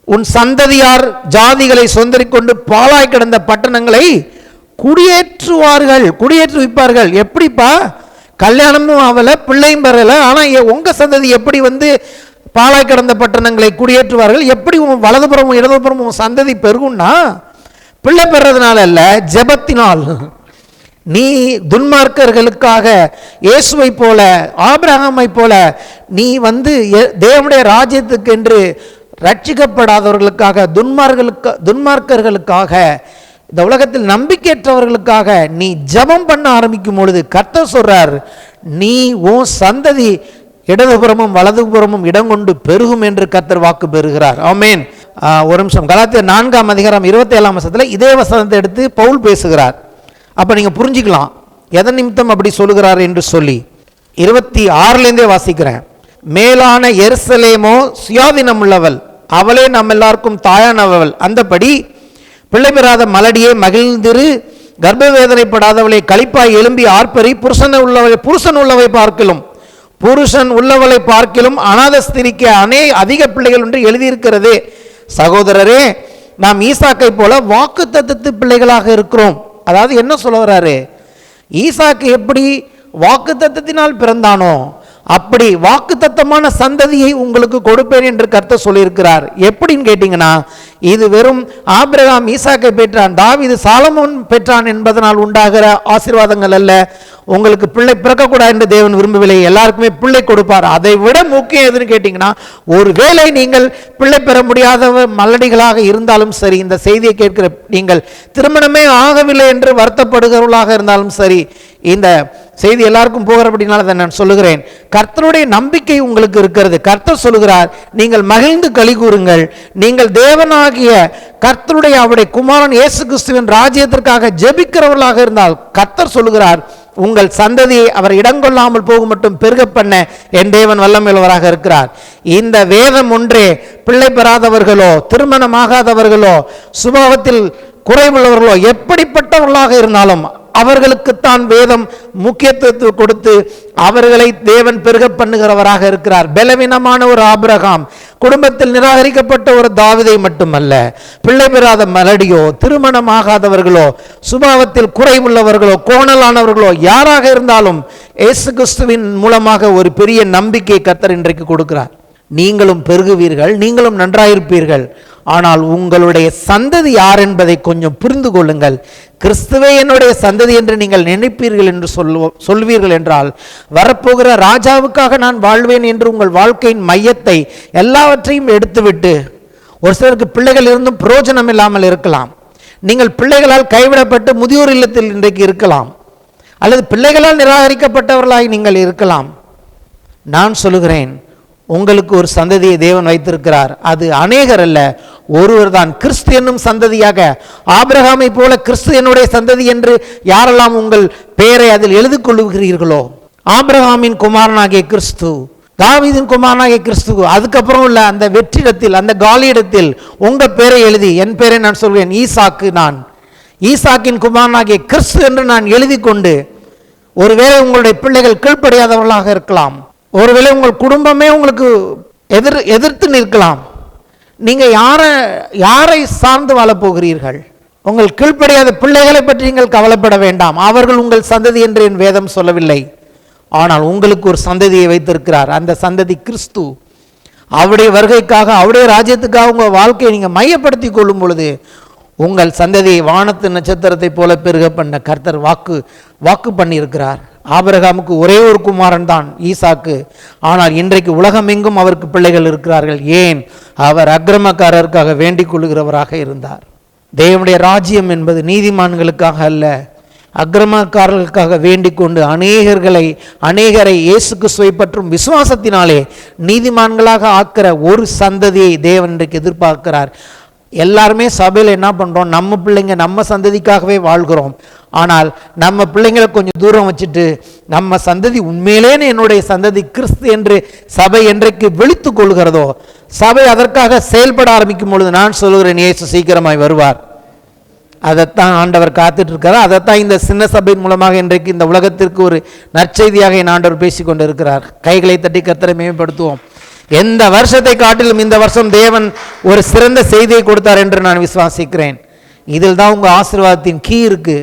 உன் சந்ததியார் ஜாதிகளை சொந்தரிக்கொண்டு பாழாய் கிடந்த பட்டணங்களை குடியேற்றுவார்கள், குடியேற்றுவிப்பார்கள். எப்படிப்பா? கல்யாணமும் ஆகலை, பிள்ளையும் பெறலை, ஆனால் உங்கள் சந்ததி எப்படி பாழாய் கிடந்த பட்டணங்களை குடியேற்றுவார்கள்? எப்படி உன் வலதுபுறமும் இடதுபுறமும் சந்ததி பெருகும்னா பிள்ளை பெறதுனால அல்ல, ஜெபத்தினால். நீ துன்மார்க்கர்களுக்காக இயேசுவை போல ஆபிரகாமை போல நீ தேவனுடைய ராஜ்யத்துக்கு என்று ரட்சிக்கப்படாதவர்களுக்காக, துன்மார்க்கர்களுக்காக, இந்த உலகத்தில் நம்பிக்கையற்றவர்களுக்காக நீ ஜெபம் பண்ண ஆரம்பிக்கும் பொழுது கர்த்தர் சொல்றார், நீ உன் சந்ததி இடதுபுறமும் வலதுபுறமும் இடம் கொண்டு பெருகும் என்று கர்த்தர் வாக்கு பெறுகிறார். ஆமென். ஒரு நிமிஷம். கலாத்தியர் 4ஆம் அதிகாரம் 27ஆம் வசனத்தில் இதே வசனத்தை எடுத்து பவுல் பேசுகிறார். அப்போ நீங்கள் புரிஞ்சுக்கலாம் எதன் நிமித்தம் அப்படி சொல்லுகிறார் என்று சொல்லி. 26லேருந்தே வாசிக்கிறேன். மேலான எருசலேமோ சுயாதீனம் உள்ளவள், அவளே நம்ம எல்லாருக்கும் தாயானவள். அந்தபடி பிள்ளை பெறாத மலடியே மகிழ்ந்திரு, கர்ப்ப வேதனைப்படாதவளை களிப்பாய் எழும்பி ஆர்ப்பரி. புருஷன் உள்ளவை பார்க்கலும் அநாத ஸ்திரிக்கு அதிக பிள்ளைகள் என்று எழுதியிருக்கிறதே. சகோதரரே, நாம் ஈசாக்கை போல வாக்குத்தத்தத்து பிள்ளைகளாக இருக்கிறோம். அதாவது என்ன சொல்ல வர்றாரு? ஈசாக்கு எப்படி வாக்குத்தத்தத்தினால் பிறந்தானோ அப்படி வாக்குத்தத்தமான சந்ததியை உங்களுக்கு கொடுப்பேன் என்று கர்த்தர் சொல்லியிருக்கிறார். எப்படின்னு கேட்டீங்கன்னா, இது வெறும் ஆபிரகாம் ஈசாக்கை பெற்றான், தாவீது சாலமோன் பெற்றான் என்பதனால் உண்டாகிற ஆசீர்வாதங்கள் அல்ல. உங்களுக்கு பிள்ளை பிறக்கக்கூடாது என்று தேவன் விரும்பவில்லை, எல்லாருக்குமே பிள்ளை கொடுப்பார். அதை விட முக்கியம் எதுன்னு கேட்டீங்கன்னா, ஒருவேளை நீங்கள் பிள்ளை பெற முடியாத மலடிகளாக இருந்தாலும் சரி, இந்த செய்தியை கேட்கிற நீங்கள் திருமணமே ஆகவில்லை என்று வருத்தப்படுகிறவர்களாக இருந்தாலும் சரி, இந்த செய்தி எல்லாருக்கும் போகிறபடினால அதை நான் சொல்லுகிறேன். கர்த்தருடைய நம்பிக்கை உங்களுக்கு இருக்கிறது. கர்த்தர் சொல்லுகிறார், நீங்கள் மகிழ்ந்து களி கூறுங்கள். நீங்கள் தேவனாகிய கர்த்தருடைய அவருடைய குமாரன் இயேசு கிறிஸ்துவின் ராஜ்யத்திற்காக ஜெபிக்கிறவர்களாக இருந்தால் கர்த்தர் சொல்லுகிறார், உங்கள் சந்ததியை அவர் இடங்கொள்ளாமல் போக மட்டும் பெருக பண்ண என் தேவன் வல்லமையுள்ளவராக இருக்கிறார். இந்த வேதம் ஒன்றே பிள்ளை பெறாதவர்களோ திருமணமாகாதவர்களோ சுபாவத்தில் குறைவுள்ளவர்களோ எப்படிப்பட்டவர்களாக இருந்தாலும் அவர்களுக்குத்தான் வேதம் முக்கியத்துவத்தை கொடுத்து அவர்களை தேவன் பெருக பண்ணுகிறவராக இருக்கிறார். பலவீனமான ஒரு ஆபிரகாம், குடும்பத்தில் நிராகரிக்கப்பட்ட ஒரு தாவீதை மட்டுமல்ல, பிள்ளை பெறாத மலடியோ திருமணமாகாதவர்களோ சுபாவத்தில் குறைவுள்ளவர்களோ கோணலானவர்களோ யாராக இருந்தாலும் இயேசு கிறிஸ்துவின் மூலமாக ஒரு பெரிய நம்பிக்கை கர்த்தர் இன்றைக்கு கொடுக்கிறார். நீங்களும் பெருகுவீர்கள், நீங்களும் நன்றாயிருப்பீர்கள். ஆனால் உங்களுடைய சந்ததி யார் என்பதை கொஞ்சம் புரிந்து கொள்ளுங்கள். கிறிஸ்துவே என்னுடைய சந்ததி என்று நீங்கள் நினைப்பீர்கள் என்று சொல்வீர்கள் என்றால், வரப்போகிற ராஜாவுக்காக நான் வாழ்வேன் என்று உங்கள் வாழ்க்கையின் மையத்தை எல்லாவற்றையும் எடுத்துவிட்டு, ஒரு சிலருக்கு பிள்ளைகள் இருந்தும் பிரயோஜனம் இல்லாமல் இருக்கலாம். நீங்கள் பிள்ளைகளால் கைவிடப்பட்டு முதியோர் இல்லத்தில் இன்றைக்கு இருக்கலாம், அல்லது பிள்ளைகளால் நிராகரிக்கப்பட்டவர்களாய் நீங்கள் இருக்கலாம். நான் சொல்லுகிறேன், உங்களுக்கு ஒரு சந்ததியை தேவன் வைத்திருக்கிறார். அது அநேகர் அல்ல, ஒருவர் தான். கிறிஸ்து என்னும் சந்ததியாக, ஆபிரகாமை போல கிறிஸ்து என்னுடைய சந்ததி என்று யாரெல்லாம் உங்கள் பெயரை அதில் எழுதி கொள்ளுகிறீர்களோ, ஆபிரகாமின் குமாரனாகிய கிறிஸ்து, தாவீதின் குமாரனாகிய கிறிஸ்து, அதுக்கப்புறம் உள்ள அந்த வெற்றிடத்தில், அந்த காலியிடத்தில் உங்க பேரை எழுதி, என் பேரை நான் சொல்வேன், ஈசாக்கு, நான் ஈசாக்கின் குமாரனாகிய கிறிஸ்து என்று நான் எழுதி கொண்டு, ஒருவேளை உங்களுடைய பிள்ளைகள் கீழ்ப்படியாதவர்களாக இருக்கலாம், ஒருவேளை உங்கள் குடும்பமே உங்களுக்கு எதிர்த்து நிற்கலாம். நீங்கள் யாரை சார்ந்து வாழப் போகிறீர்கள்? உங்கள் கீழ்ப்படியாத பிள்ளைகளை பற்றி நீங்கள் கவலைப்பட வேண்டாம். அவர்கள் உங்கள் சந்ததி என்று என் வேதம் சொல்லவில்லை. ஆனால் உங்களுக்கு ஒரு சந்ததியை வைத்திருக்கிறார். அந்த சந்ததி கிறிஸ்து. அவருடைய வருகைக்காக, அவருடைய ராஜ்யத்துக்காக உங்கள் வாழ்க்கையை நீங்கள் மையப்படுத்தி கொள்ளும் பொழுது உங்கள் சந்ததியை வானத்து நட்சத்திரத்தை போல பெருக பண்ண கர்த்தர் வாக்கு பண்ணியிருக்கிறார். ஆபிரகாமுக்கு ஒரே ஒரு குமாரன் தான், ஈசாக்கு. ஆனால் இன்றைக்கு உலகமெங்கும் அவருக்கு பிள்ளைகள் இருக்கிறார்கள். ஏன்? அவர் அக்கிரமக்காரருக்காக வேண்டிக் கொள்ளுகிறவராக இருந்தார். தேவனுடைய ராஜ்யம் என்பது நீதிமான்களுக்காக அல்ல, அக்கிரமக்காரர்களுக்காக வேண்டிக் கொண்டு அநேகரை இயேசு கிறிஸ்துவை பற்றும் விசுவாசத்தினாலே நீதிமான்களாக ஆக்கிற ஒரு சந்ததியை தேவன் இன்றைக்கு எதிர்பார்க்கிறார். எல்லாருமே சபையில் என்ன பண்ணுறோம்? நம்ம பிள்ளைங்க நம்ம சந்ததிக்காகவே வாழ்கிறோம். ஆனால் நம்ம பிள்ளைங்களை கொஞ்சம் தூரம் வச்சுட்டு, நம்ம சந்ததி உண்மையிலேன்னு என்னுடைய சந்ததி கிறிஸ்து என்று சபை என்றைக்கு விழித்து கொள்கிறதோ, சபை அதற்காக செயல்பட ஆரம்பிக்கும் பொழுது நான் சொல்கிறேன், இயேசு சீக்கிரமாய் வருவார். அதைத்தான் ஆண்டவர் காத்துட்டு இருக்கார். அதைத்தான் இந்த சின்ன சபையின் மூலமாக இன்றைக்கு இந்த உலகத்திற்கு ஒரு நற்செய்தியாக என் ஆண்டவர் பேசிக்கொண்டு இருக்கிறார். கைகளை தட்டி கர்த்தரை மேம்படுத்துவோம். எந்த வருஷத்தை காட்டிலும் இந்த வருஷம் தேவன் ஒரு சிறந்த செய்தியை கொடுத்தார் என்று நான் விசுவாசிக்கிறேன். இதில் தான் உங்கள் ஆசீர்வாதத்தின் கீ இருக்கு,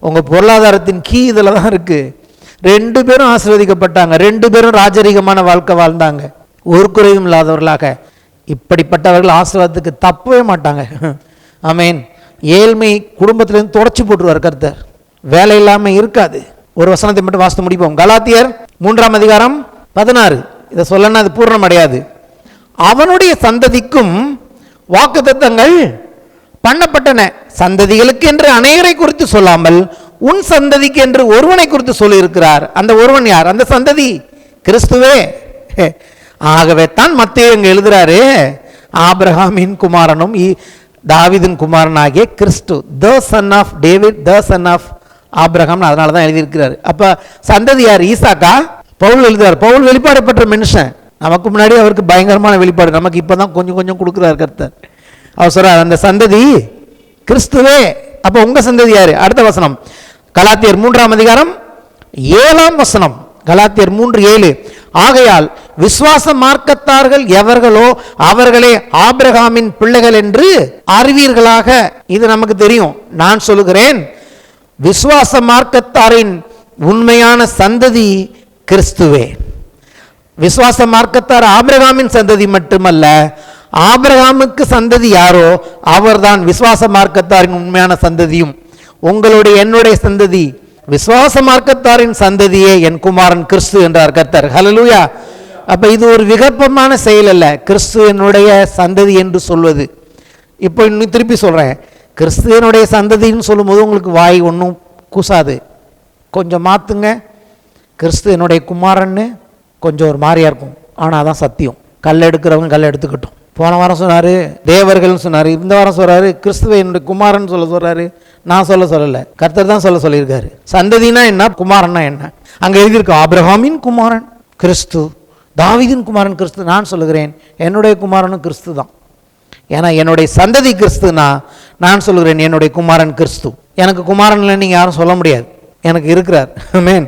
உங்கள் பொருளாதாரத்தின் கீ இதில் தான் இருக்கு. 2 பேரும் ஆசீர்வதிக்கப்பட்டாங்க, 2 பேரும் ராஜரீகமான வாழ்க்கை வாழ்ந்தாங்க, ஒரு குறையும் இல்லாதவர்களாக. இப்படிப்பட்டவர்கள் ஆசீர்வாதத்துக்கு தப்பவே மாட்டாங்க. ஆமேன். ஏழ்மை குடும்பத்திலிருந்து தொடச்சி போட்டுருவார் கர்த்தர். வேலை இல்லாமல் இருக்காது. ஒரு வசனத்தை மட்டும் வாசித்து முடிப்போம். கலாத்தியர் 3ஆம் அதிகாரம் 16. இதை சொல்லனா அது பூர்ணம் அடையாது. அவனுடைய சந்ததிக்கும் வாக்குத்தத்தங்கள் பண்ணப்பட்டன. சந்ததிகளுக்கு என்று அநேகரை குறித்து சொல்லாமல் உன் சந்ததிக்கு என்று ஒருவனை குறித்து சொல்லியிருக்கிறார். அந்த ஒருவன் யார்? அந்த சந்ததி கிறிஸ்துவே. ஆகவே தான் மத்தேயு இங்க எழுதுறாரு, ஆபிரகாமின் குமாரனும் தாவீதின் குமாரனாகிய கிறிஸ்து, the son of David, the son of Abraham. அதனால தான் எழுதியிருக்கிறார். அப்ப சந்ததி யார்? ஈசாக்கா? பவுல் எழுதுறார். பவுல் வெளிப்பாடு பெற்ற மனுஷன். நமக்கு முன்னாடி அவருக்கு பயங்கரமான வெளிப்பாடு, நமக்கு இப்பதான் கொஞ்சம் கொஞ்சம் கொடுக்கிறார் கர்த்தர். அவர் சொல்றார், அந்த சந்ததி கிறிஸ்துவே. அப்ப உங்க சந்ததி யாரு? அடுத்த வசனம் கலாத்தியர் 3ஆம் அதிகாரம் 7ஆம் வசனம். கலாத்தியர் 3:7. ஆகையால் விசுவாச மார்க்கத்தார்கள் எவர்களோ அவர்களே ஆபிரகாமின் பிள்ளைகள் என்று அறிவீர்களாக. இது நமக்கு தெரியும். நான் சொல்லுகிறேன், விசுவாச மார்க்கத்தாரின் உண்மையான சந்ததி கிறிஸ்துவே. விசுவாச மார்க்கத்தார் ஆபிரகாமின் சந்ததி மட்டுமல்ல, ஆபிரகாமுக்கு சந்ததி யாரோ அவர்தான் விசுவாச மார்க்கத்தாரின் உண்மையான சந்ததியும். உங்களுடைய என்னுடைய சந்ததி விசுவாச மார்க்கத்தாரின் சந்ததியே என் குமாரன் கிறிஸ்து என்றார் கர்த்தர். ஹல்லேலூயா. அப்ப இது ஒரு விகற்பமான செயல் அல்ல, கிறிஸ்து என்னுடைய சந்ததி என்று சொல்வது. இப்போ இன்னும் திருப்பி சொல்றேன், கிறிஸ்து என்னுடைய சந்ததின்னு சொல்லும்போது உங்களுக்கு வாய் ஒன்றும் கூசாது. கொஞ்சம் மாத்துங்க, கிறிஸ்து என்னுடைய குமாரன்னு கொஞ்சம் ஒரு மாதிரியா இருக்கும், ஆனால் அதான் சத்தியம். கல் எடுக்கிறவங்க கல் எடுத்துக்கிட்டோம். போன வாரம் சொன்னார் தேவர்கள்னு சொன்னார், இந்த வாரம் சொல்கிறாரு கிறிஸ்துவை என்னுடைய குமாரன் சொல்கிறாரு. நான் சொல்லலை, கர்த்தர் தான் சொல்லியிருக்காரு. சந்ததினா என்ன, குமாரன்னா என்ன? அங்கே எழுதியிருக்கு ஆபிரகாமின் குமாரன் கிறிஸ்து, தாவீதின் குமாரன் கிறிஸ்து. நான் சொல்லுகிறேன் என்னுடைய குமாரனும் கிறிஸ்து தான். ஏன்னா என்னுடைய சந்ததி கிறிஸ்துனா நான் சொல்லுகிறேன் என்னுடைய குமாரன் கிறிஸ்து. எனக்கு குமாரன் இல்லை நீங்கள் யாரும் சொல்ல முடியாது, எனக்கு இருக்கிறார். ஆமென்.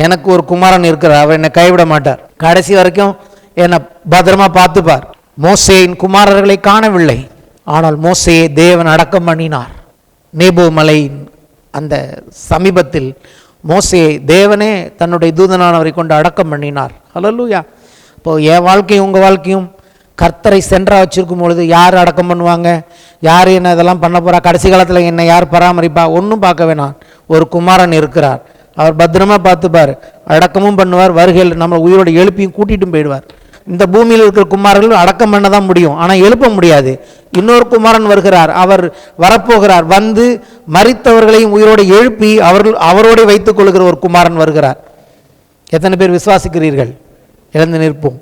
எனக்கு ஒரு குமாரன் இருக்கிறார், அவர் என்னை கைவிட மாட்டார், கடைசி வரைக்கும் என்னை பத்திரமா பார்த்துப்பார். மோசேயின் குமாரர்களை காணவில்லை, ஆனால் மோசேயை தேவன் அடக்கம் பண்ணினார். நேபோ மலையின் அந்த சமீபத்தில் மோசேயை தேவனே தன்னுடைய தூதனானவரை கொண்டு அடக்கம் பண்ணினார். ஹல்லேலூயா. இப்போ என் வாழ்க்கையும் உங்கள் வாழ்க்கையும் கர்த்தரை சென்றா வச்சிருக்கும் பொழுது யார் அடக்கம் பண்ணுவாங்க, யார் என்ன இதெல்லாம் பண்ண போகிறா, கடைசி காலத்தில் என்னை யார் பராமரிப்பா, ஒன்றும் பார்க்க வேணாம். ஒரு குமாரன் இருக்கிறார், அவர் பத்திரமா பார்த்துப்பார், அடக்கமும் பண்ணுவார், வருகையில் நம்ம உயிரோட எழுப்பியும் கூட்டிகிட்டும் போயிடுவார். இந்த பூமியில் இருக்கிற குமாரர்கள் அடக்கம் பண்ண தான் முடியும், ஆனால் எழுப்ப முடியாது. இன்னொரு குமாரன் வருகிறார், அவர் வரப்போகிறார், வந்து மரித்தவர்களையும் உயிரோடு எழுப்பி அவரோடு வைத்துக் கொள்கிற ஒரு குமாரன் வருகிறார். எத்தனை பேர் விசுவாசிக்கிறீர்கள்? எழுந்து நிற்போம்.